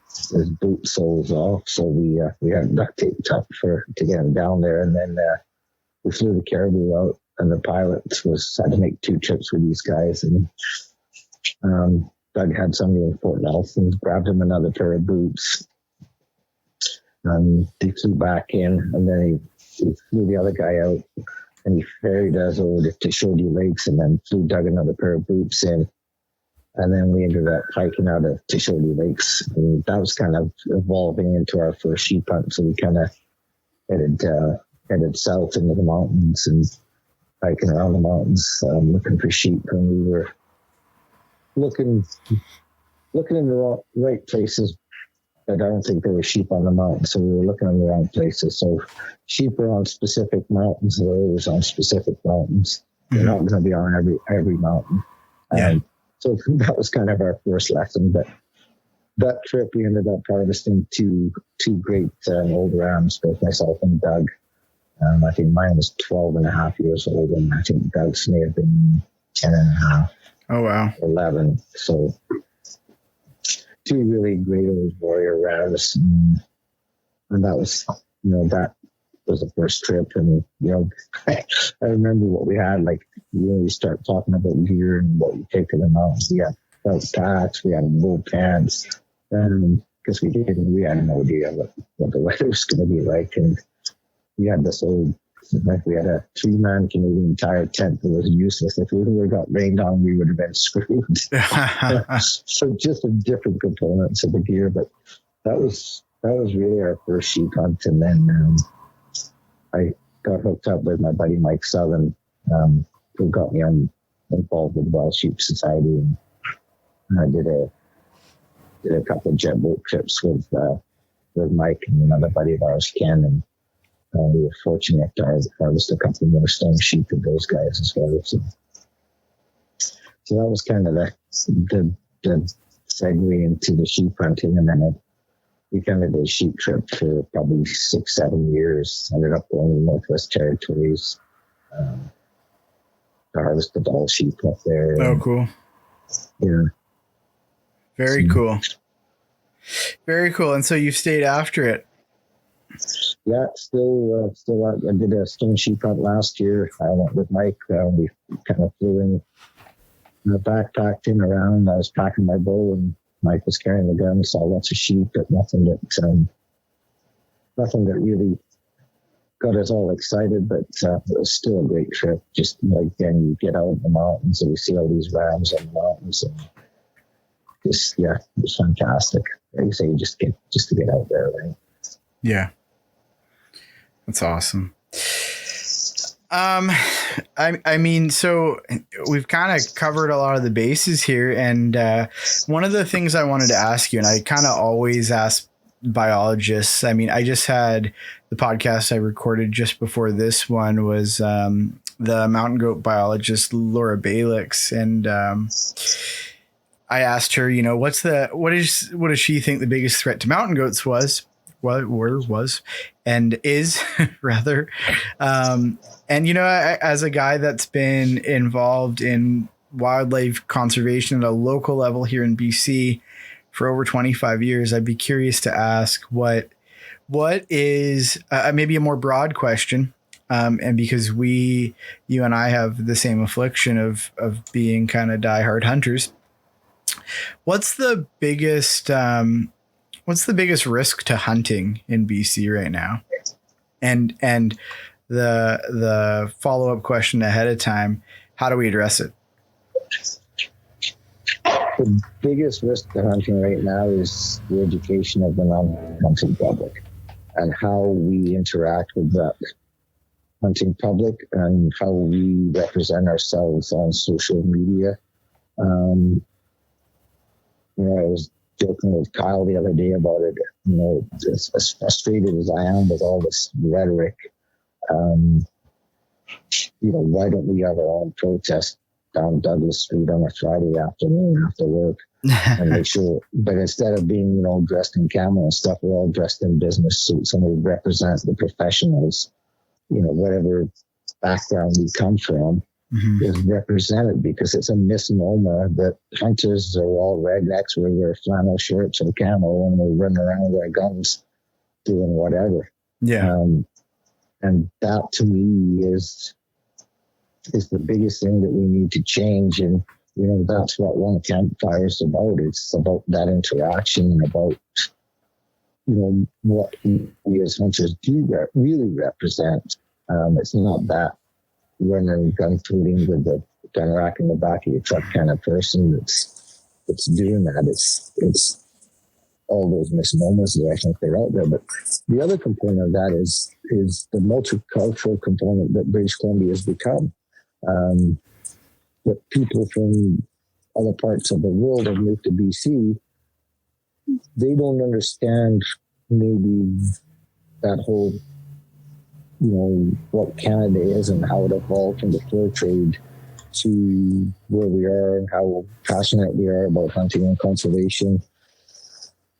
his boot soles off. So we had duct tape up to get him down there. And then we flew the caribou out, and the pilot had to make 2 trips with these guys. And Doug had somebody in Fort Nelson, grabbed him another pair of boots. They flew back in, and then he flew the other guy out, and he ferried us over to Shoulder Lakes, and then flew Doug another pair of boots in. And then we ended up hiking out to Shoulder Lakes. And that was kind of evolving into our first sheep hunt. So we kind of headed headed south into the mountains and hiking around the mountains, looking for sheep. And we were looking in the right places, but I don't think there were sheep on the mountain. So we were looking in the wrong places. So sheep are on specific mountains, lures on specific mountains. They're not going to be on every mountain. Yeah. So that was kind of our first lesson. But that trip, we ended up harvesting two great old rams, both myself and Doug. I think mine was 12 and a half years old, and I think Doug's may have been 10 and a half. Oh, wow. 11. So two really great old warrior rams. And that was, that was the first trip. And, I remember what we had, like, we start talking about gear and what we take to the mountains. We had felt packs, we had wool pants, because we had no idea what the weather was going to be like. And we had this we had a 3-man Canadian Tire tent that was useless. If we would have got rained on, we would have been screwed. So just the different components of the gear. But that was really our first sheep hunt. And then I got hooked up with my buddy Mike Southern, who got me involved with Wild Sheep Society. And I did a couple of jet boat trips with Mike and another buddy of ours, Ken, and we were fortunate to harvest a couple more stone sheep with those guys as well. So that was kind of the segue into the sheep hunting. And then we kind of did a sheep trip for probably 6-7 years. Ended up going to the Northwest Territories to harvest the Dall sheep up there. Oh, cool. Yeah. Very cool. Very cool. And so you've stayed after it. Yeah, still. I did a stone sheep hunt last year. I went with Mike. We kind of flew in, backpacked in around. I was packing my bow, and Mike was carrying the gun. Saw lots of sheep, but nothing that really got us all excited. But it was still a great trip. Just like then you get out in the mountains and we see all these rams on the mountains, and it was fantastic. Like you say, just to get out there, right? Yeah. That's awesome. I mean, so we've kind of covered a lot of the bases here. And one of the things I wanted to ask you, and I kind of always ask biologists, I mean, I just had the podcast I recorded just before this one was the mountain goat biologist, Laura Balix. And I asked her, what does she think the biggest threat to mountain goats was and is rather. And, as a guy that's been involved in wildlife conservation at a local level here in BC for over 25 years, I'd be curious to ask what is maybe a more broad question. And because you and I have the same affliction of being kind of diehard hunters, what's the biggest risk to hunting in BC right now? And the follow-up question ahead of time, how do we address it? The biggest risk to hunting right now is the education of the non-hunting public and how we interact with that hunting public and how we represent ourselves on social media. I was joking with Kyle the other day about it. As frustrated as I am with all this rhetoric, why don't we have our own protest down Douglas Street on a Friday afternoon after work and make sure, but instead of being, dressed in camo and stuff, we're all dressed in business suits and we represent the professionals, whatever background we come from. Mm-hmm. Is represented, because it's a misnomer that hunters are all rednecks. We wear flannel shirts and camo and we run around with our guns doing whatever. Yeah. And that to me is the biggest thing that we need to change. And, that's what One Campfire is about. It's about that interaction and about, what we as hunters do really represent. It's not that running gun tooting with the gun rack in the back of your truck kind of person that's doing that. It's all those misnomers that I think they're out there. But the other component of that is the multicultural component that British Columbia has become. That people from other parts of the world have moved to BC. They don't understand maybe that whole, what Canada is and how it evolved from the fur trade to where we are and how passionate we are about hunting and conservation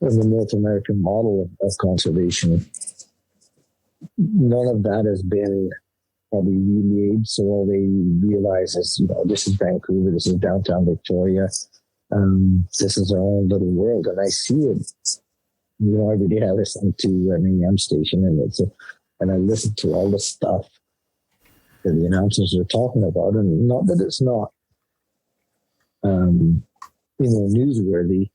and the North American model of conservation. None of that has been probably relayed, so all they realize is, this is Vancouver, this is downtown Victoria, this is our own little world, and I see it. Every day I listen to an AM station, and I listen to all the stuff that the announcers are talking about, and not that it's not, newsworthy,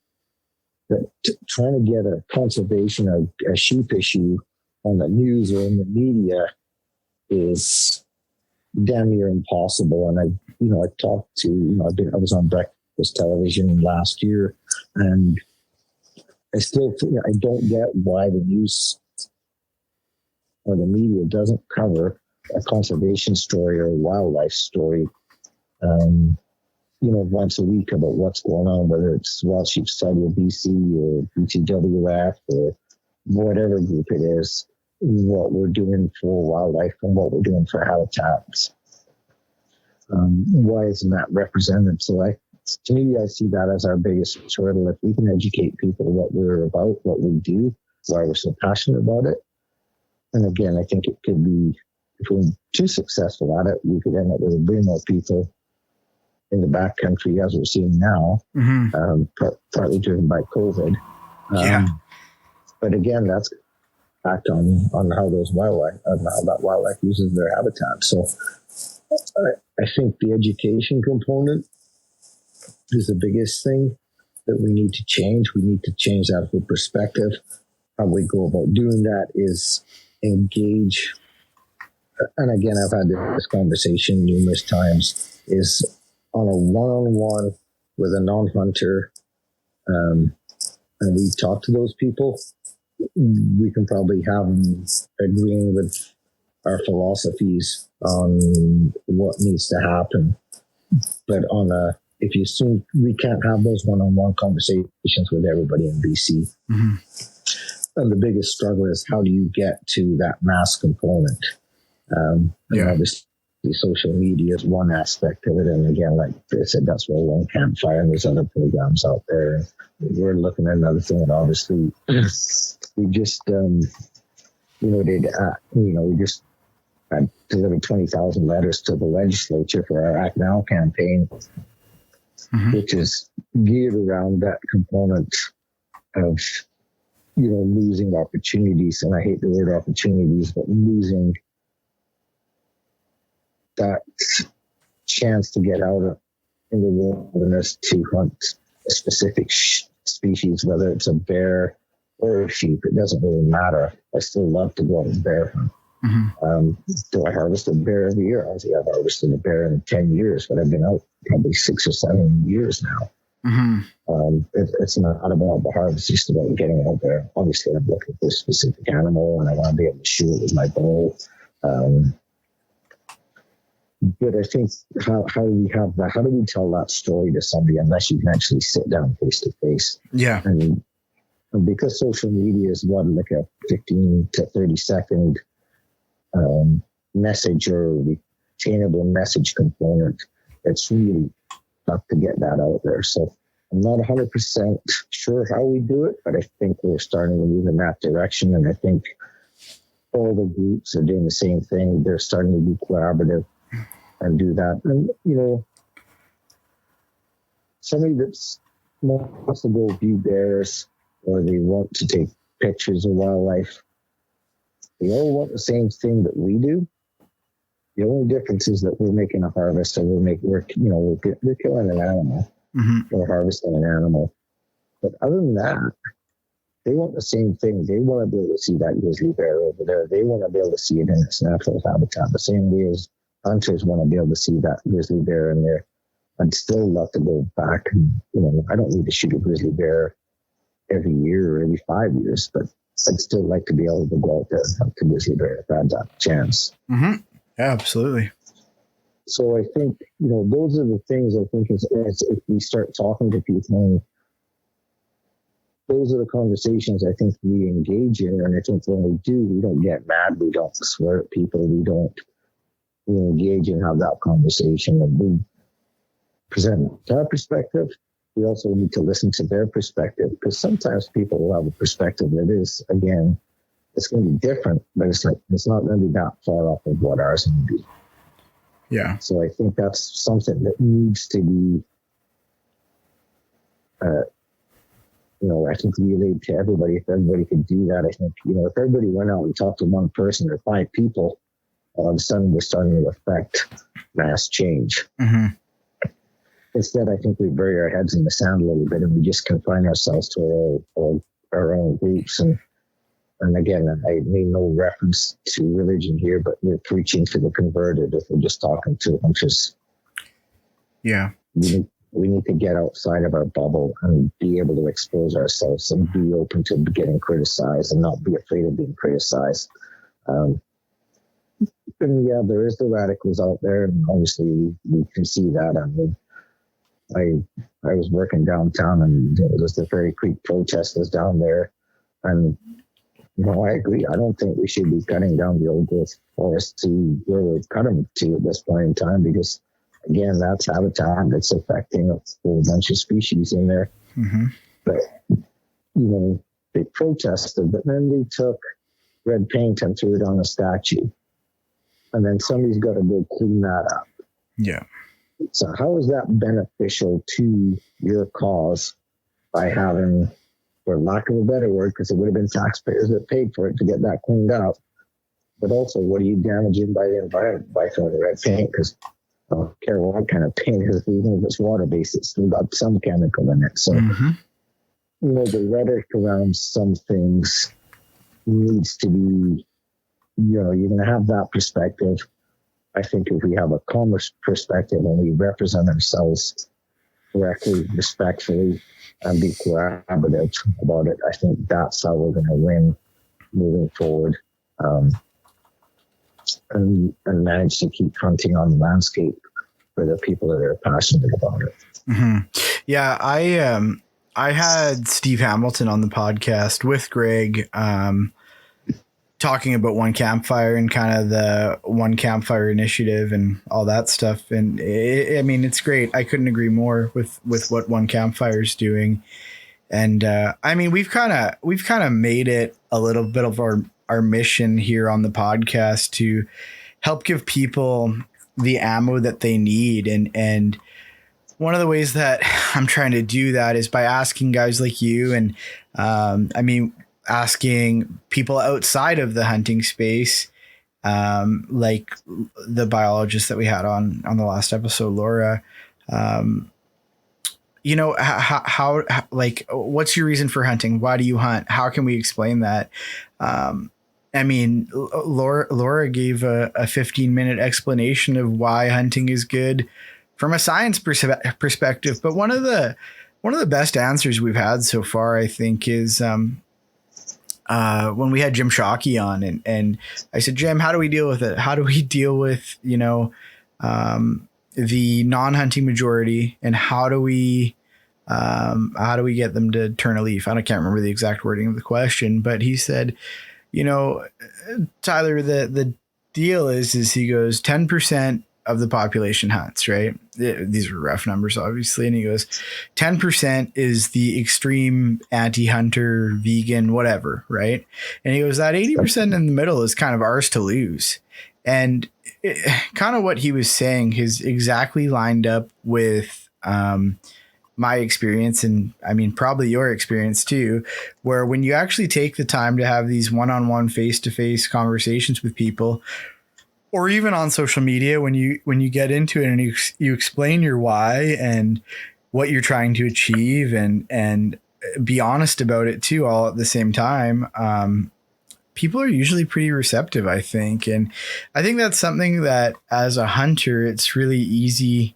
but trying to get a conservation of a sheep issue on the news or in the media is damn near impossible. And I talked to, I was on breakfast television last year, and I still think I don't get why the news or the media doesn't cover a conservation story or a wildlife story, once a week about what's going on, whether it's Wild Sheep Society of BC or BTWF or whatever group it is, what we're doing for wildlife and what we're doing for habitats. Why isn't that represented? So to me, I see that as our biggest hurdle. If we can educate people what we're about, what we do, why we're so passionate about it. And again, I think it could be, if we're too successful at it, we could end up with way more people in the backcountry, as we're seeing now, partly driven by COVID. But again, that's back on how that wildlife uses their habitat. So I think the education component is the biggest thing that we need to change. We need to change that whole perspective. How we go about doing that is engage. And again, I've had this conversation numerous times, is on a one-on-one with a non-hunter, and we talk to those people, we can probably have them agreeing with our philosophies on what needs to happen. But if you assume we can't have those one-on-one conversations with everybody in BC. Mm-hmm. And the biggest struggle is, how do you get to that mass component? And obviously social media is one aspect of it. And again, like I said, that's where Lone Campfire, and there's other programs out there. We're looking at another thing that obviously we just, we just had delivered 20,000 letters to the legislature for our Act Now campaign, which is geared around that component of, losing opportunities. And I hate the word opportunities, but losing that chance to get out in the wilderness to hunt a specific species, whether it's a bear or a sheep, it doesn't really matter. I still love to go out and bear hunt. Mm-hmm. Do I harvest a bear every year? Obviously, I've harvested a bear in 10 years, but I've been out probably 6 or 7 years now. Mm-hmm. It's not about the harvest, it's just about getting out there. Obviously, I'm looking for a specific animal, and I want to be able to shoot it with my bow. But I think how do we have that? How do we tell that story to somebody unless you can actually sit down face to face? Yeah. And because social media is like a 15 to 30 second message or retainable message component, it's really tough to get that out there. So I'm not 100% sure how we do it, but I think we're starting to move in that direction. And I think all the groups are doing the same thing. They're starting to be collaborative and do that. And, somebody that's wants to go view bears, or they want to take pictures of wildlife, they all want the same thing that we do. The only difference is that we're making a harvest, and we're killing an animal, or harvesting an animal. But other than that, they want the same thing. They want to be able to see that grizzly bear over there. They want to be able to see it in its natural habitat, the same way as hunters want to be able to see that grizzly bear in there. I'd still love to go back and, I don't need to shoot a grizzly bear every year or every 5 years, but I'd still like to be able to go out there and hunt grizzly bear if I had that chance. Mm-hmm. Yeah, absolutely. So I think, those are the things I think is if we start talking to people, those are the conversations I think we engage in. And I think when we do, we don't get mad. We don't swear at people. We engage and have that conversation, and we present our perspective. We also need to listen to their perspective, because sometimes people will have a perspective that is, again, it's going to be different, but it's not going to be that far off of what ours would be. Yeah. So I think that's something that needs to be, I think relayed to everybody. If everybody could do that, I think, if everybody went out and talked to one person or 5 people, all of a sudden we're starting to affect mass change. Mm-hmm. Instead, I think we bury our heads in the sand a little bit, and we just confine ourselves to our own groups. And again, I made no reference to religion here, but we're preaching to the converted if we're just talking to hunters. Yeah. We need to get outside of our bubble and be able to expose ourselves and be open to getting criticized and not be afraid of being criticized. And yeah, there is the radicals out there, and obviously we can see that. I mean, I was working downtown, and it was the Fairy Creek protesters down there, and I agree. I don't think we should be cutting down the old growth forest to where we've cut them to at this point in time, because, again, that's habitat that's affecting a whole bunch of species in there. Mm-hmm. But, they protested, but then they took red paint and threw it on a statue. And then somebody's got to go clean that up. Yeah. So how is that beneficial to your cause by having, for lack of a better word, because it would have been taxpayers that paid for it to get that cleaned up, but also what are you damaging by the environment by throwing the red paint? Because I don't care what kind of paint it is, even if it's water-based, it's still got some chemical in it. So, the rhetoric around some things needs to be, you're going to have that perspective. I think if we have a calm perspective and we represent ourselves correctly, respectfully, and be collaborative about it, I think that's how we're going to win moving forward, and manage to keep hunting on the landscape for the people that are passionate about it. Mm-hmm. Yeah, I had Steve Hamilton on the podcast with Greg, talking about One Campfire and kind of the One Campfire initiative and all that stuff. And it's great. I couldn't agree more with what One Campfire is doing. And we've kind of made it a little bit of our mission here on the podcast to help give people the ammo that they need. And one of the ways that I'm trying to do that is by asking guys like you and asking people outside of the hunting space, like the biologist that we had on the last episode, Laura, how what's your reason for hunting? Why do you hunt? How can we explain that? Laura gave a 15-minute explanation of why hunting is good from a science perspective. But one of the best answers we've had so far, I think, is when we had Jim Shockey on, and I said, Jim, how do we deal with it? How do we deal with, the non-hunting majority, and how do we get them to turn a leaf? I can't remember the exact wording of the question, but he said, Tyler, the deal is he goes, 10% of the population hunts, right? These are rough numbers, obviously. And he goes, 10% is the extreme anti-hunter, vegan, whatever, right? And he goes, that 80% in the middle is kind of ours to lose. And kind of what he was saying is exactly lined up with my experience, and probably your experience too, where when you actually take the time to have these one-on-one, face-to-face conversations with people, or even on social media, when you get into it and you explain your why and what you're trying to achieve, and be honest about it too, all at the same time, people are usually pretty receptive, I think. And I think that's something that as a hunter, it's really easy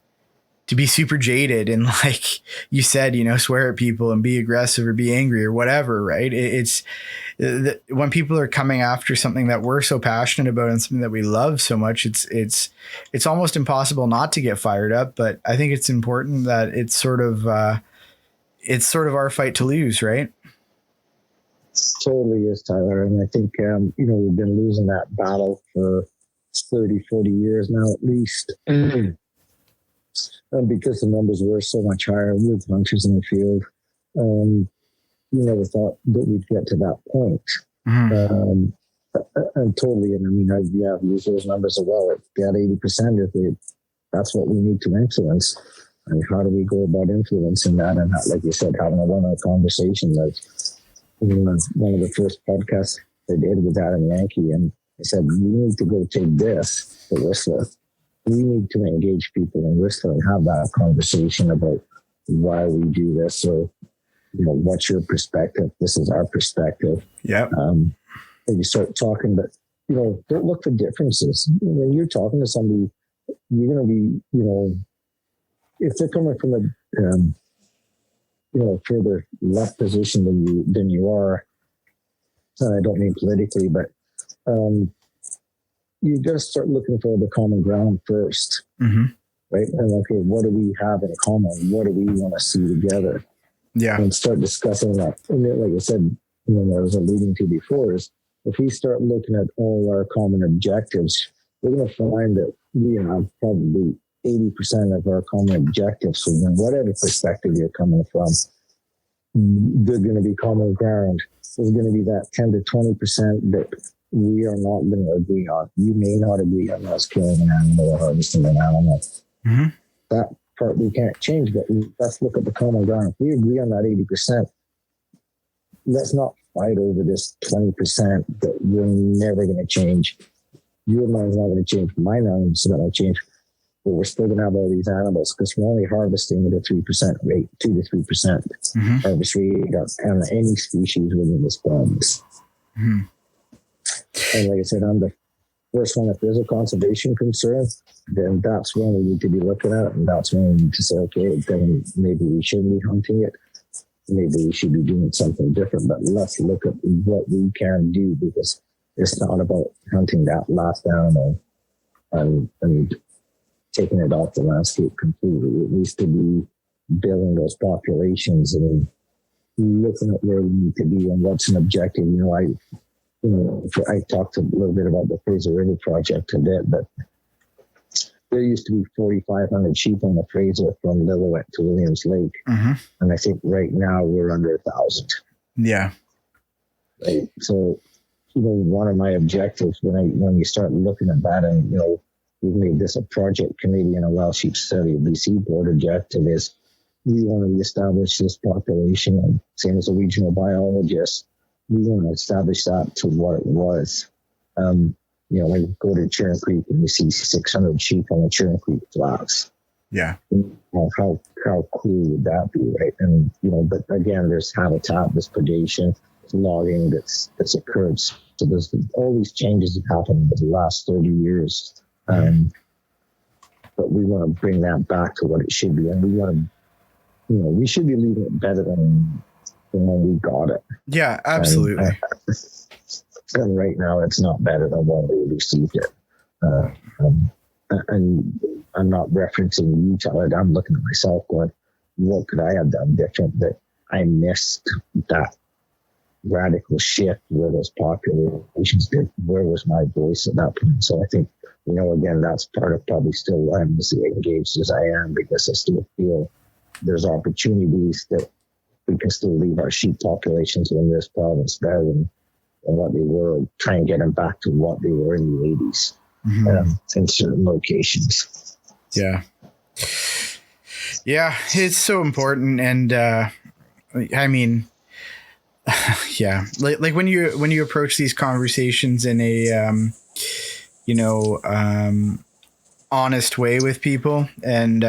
to be super jaded and, like you said, swear at people and be aggressive or be angry or whatever, right? When people are coming after something that we're so passionate about and something that we love so much, it's almost impossible not to get fired up. But I think it's important that it's sort of our fight to lose, right? Totally is, Tyler. And I think, we've been losing that battle for 30, 40 years now, at least. And because the numbers were so much higher with hunters in the field, we never thought that we'd get to that point. Mm-hmm. And totally, and I mean, I've used those numbers as well. That 80%, that's what we need to influence. And how do we go about influencing that? And like you said, having a one-on-one conversation. Like, one of the first podcasts I did with Adam Yankee, and I said, we need to go take this to Whistler. We need to engage people in Whistler and have that conversation about why we do this. So, what's your perspective? This is our perspective. Yeah. And you start talking, but, don't look for differences. When you're talking to somebody, you're going to be, if they're coming from a, further left position than you are, I don't mean politically, but you got to start looking for the common ground first, mm-hmm. right? And okay, what do we have in common? What do we want to see together? Yeah, and start discussing that. And then, like I said, I was alluding to before, is if we start looking at all our common objectives, we're going to find that we have probably 80% of our common objectives. So whatever perspective you're coming from, they're going to be common ground. There's going to be that 10 to 20% that we are not going to agree on. You may not agree on us killing an animal or harvesting an animal. Mm-hmm. That part we can't change, but let's look at the common ground. If we agree on that 80%, let's not fight over this 20% that we're never going to change. Your mind's not going to change. My mind's not going to change. But we're still going to have all these animals because we're only harvesting at a 3% rate, 2 to 3% mm-hmm. harvest rate on any species within this province. Mm-hmm. And like I said, I'm the first one. If there's a conservation concern, then that's when we need to be looking at it. And that's when we need to say, okay, then maybe we shouldn't be hunting it. Maybe we should be doing something different. But let's look at what we can do, because it's not about hunting that last animal and taking it off the landscape completely. It needs to be building those populations and looking at where we need to be and what's an objective. I talked a little bit about the Fraser River project a bit, but there used to be 4,500 sheep on the Fraser from Lillooet to Williams Lake. Mm-hmm. And I think right now we're under 1,000. Yeah. Right. So, one of my objectives when you start looking at that, and, we've made this a project committee and a Wild Sheep Study BC board objective, is we want to reestablish this population, and same as a regional biologist, we want to establish that to what it was. When you go to Churn Creek and you see 600 sheep on the Churn Creek flats. Yeah. How cool would that be, right? And, but again, there's habitat, there's predation, there's logging that's occurred. So there's all these changes that happened in the last 30 years. But we want to bring that back to what it should be. And we want to, we should be leaving it better than when we got it. Yeah, absolutely. And right now it's not better than when we received it. And I'm not referencing you, Tyler. I'm looking at myself going, what could I have done different that I missed that radical shift where those populations did? Where was my voice at that point? So I think, again, that's part of probably still why I'm as engaged as I am, because I still feel there's opportunities that we can still leave our sheep populations in this province better than what they were, try and get them back to what they were in the 80s mm-hmm. In certain locations. Yeah. Yeah, it's so important. And I mean, yeah, like when you approach these conversations in a, honest way with people and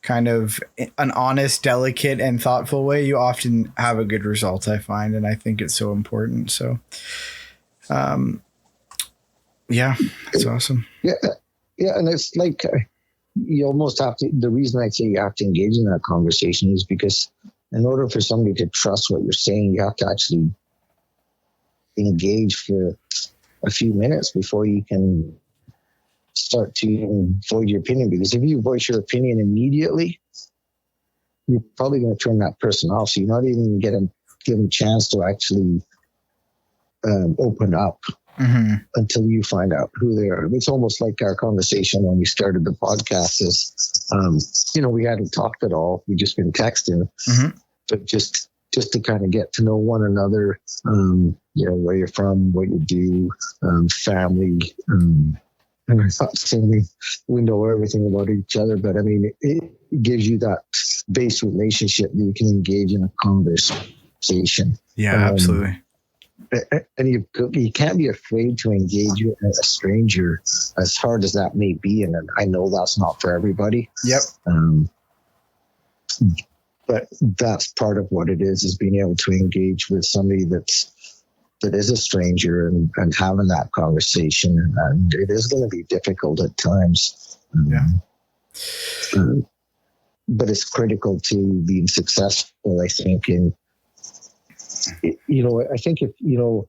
kind of an honest, delicate, and thoughtful way, you often have a good result, I find. And I think it's so important. So, yeah, it's awesome. Yeah. Yeah. And it's like, you almost have to, the reason I say you have to engage in that conversation is because in order for somebody to trust what you're saying, you have to actually engage for a few minutes before you can start to voice your opinion. Because if you voice your opinion immediately, you're probably going to turn that person off. So you're not even going to give them a chance to actually open up until you find out who they are. It's almost like our conversation when we started the podcast is, we hadn't talked at all. We just been texting, but just to kind of get to know one another, where you're from, what you do, family, and I'm not saying we know everything about each other, but I mean, it gives you that base relationship that you can engage in a conversation. Yeah, absolutely. And you can't be afraid to engage with a stranger, as hard as that may be. And I know that's not for everybody. Yep. But that's part of what it is being able to engage with somebody that is a stranger and having that conversation. And it is going to be difficult at times. But it's critical to being successful, I think. And, I think if, and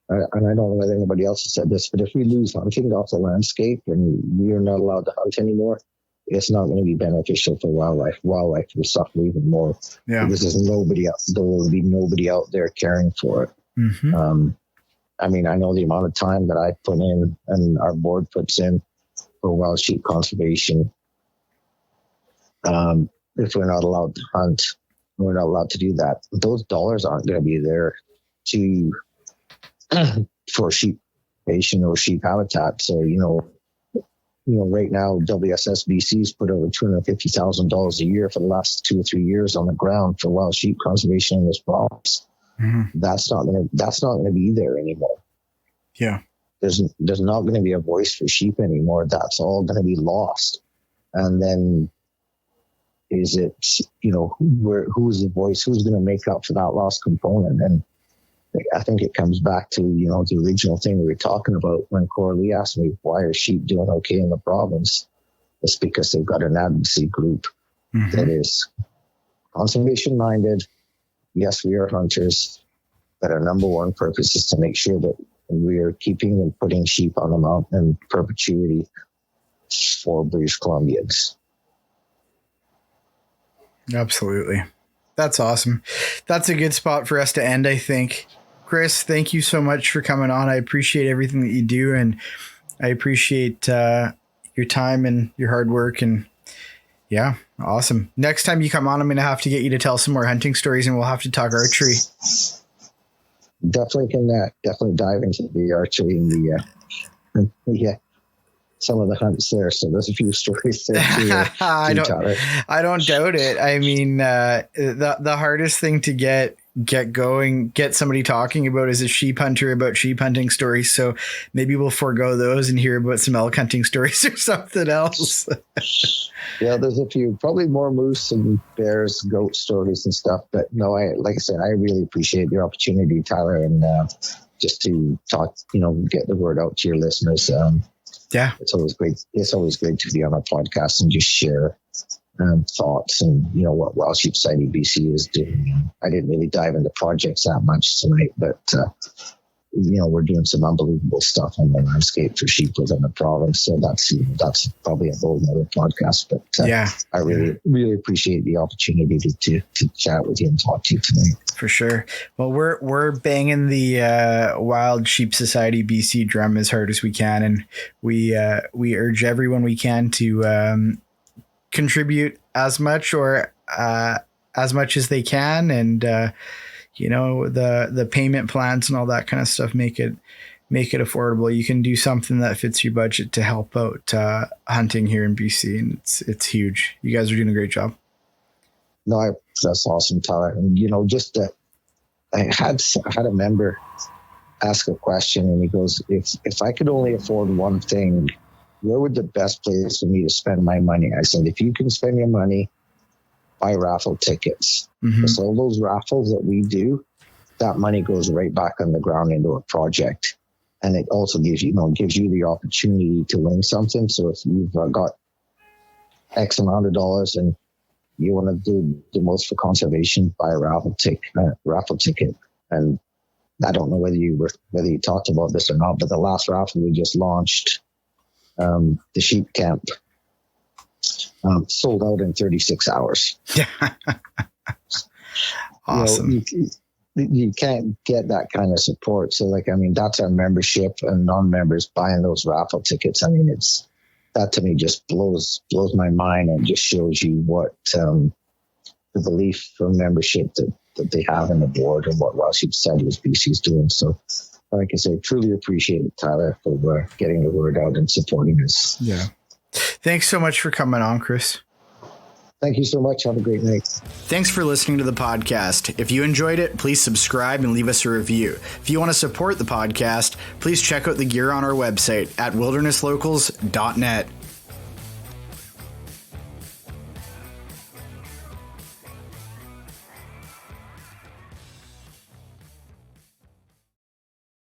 I don't know whether anybody else has said this, but if we lose hunting off the landscape and we are not allowed to hunt anymore, it's not going to be beneficial for wildlife. Wildlife will suffer even more because there will be nobody out there caring for it. I mean, I know the amount of time that I put in and our board puts in for wild sheep conservation. If we're not allowed to hunt, we're not allowed to do that. Those dollars aren't going to be there for sheep patient or sheep habitat. So, right now, WSSBC's put over $250,000 a year for the last 2 or 3 years on the ground for wild sheep conservation in this province. That's not going to be there anymore. Yeah. There's not going to be a voice for sheep anymore. That's all going to be lost. And then is it, who's the voice? Who's going to make up for that lost component? And I think it comes back to, the original thing we were talking about when Coralie asked me, why are sheep doing okay in the province? It's because they've got an advocacy group that is conservation minded. Yes, we are hunters, but our number one purpose is to make sure that we are keeping and putting sheep on the mountain in perpetuity for British Columbians. Absolutely. That's awesome. That's a good spot for us to end, I think. Chris, thank you so much for coming on. I appreciate everything that you do, and I appreciate your time and your hard work. And yeah, awesome. Next time you come on, I'm going to have to get you to tell some more hunting stories, and we'll have to talk archery. Definitely can definitely dive into the archery and some of the hunts there. So there's a few stories there too. I don't doubt it. I mean, the hardest thing to get somebody talking about is a sheep hunter about sheep hunting stories. So maybe we'll forego those and hear about some elk hunting stories or something else. Yeah, there's a few, probably more moose and bears, goat stories and stuff. But no, like I said, I really appreciate your opportunity, Tyler, and just to talk, get the word out to your listeners. Yeah, it's always great. It's always great to be on a podcast and just share thoughts and what Wild Sheep Society BC is doing. I didn't really dive into projects that much tonight, but we're doing some unbelievable stuff on the landscape for sheep within the province. So that's probably a whole other podcast. But I really appreciate the opportunity to chat with you and talk to you tonight. For sure. Well, we're banging the Wild Sheep Society BC drum as hard as we can, and we urge everyone we can to contribute as much as they can, and the payment plans and all that kind of stuff make it affordable. You can do something that fits your budget to help out hunting here in BC, and it's huge. You guys are doing a great job. No, that's awesome, Tyler. And I had a member ask a question, and he goes, if I could only afford one thing, where would the best place for me to spend my money? I said, if you can spend your money, buy raffle tickets. So all those raffles that we do, that money goes right back on the ground into a project. And it also gives you the opportunity to win something. So if you've got X amount of dollars and you want to do the most for conservation, buy a raffle ticket. And I don't know whether you talked about this or not, but the last raffle we just launched, the sheep camp, sold out in 36 hours. Awesome. You can't get that kind of support. So that's our membership and non-members buying those raffle tickets. That to me just blows my mind and just shows you what the belief for membership that they have in the board and what Wild Sheep Society of BC is doing. So, like I say, truly appreciate it, Tyler, for getting the word out and supporting us. Yeah. Thanks so much for coming on, Chris. Thank you so much. Have a great night. Thanks for listening to the podcast. If you enjoyed it, please subscribe and leave us a review. If you want to support the podcast, please check out the gear on our website at wildernesslocals.net.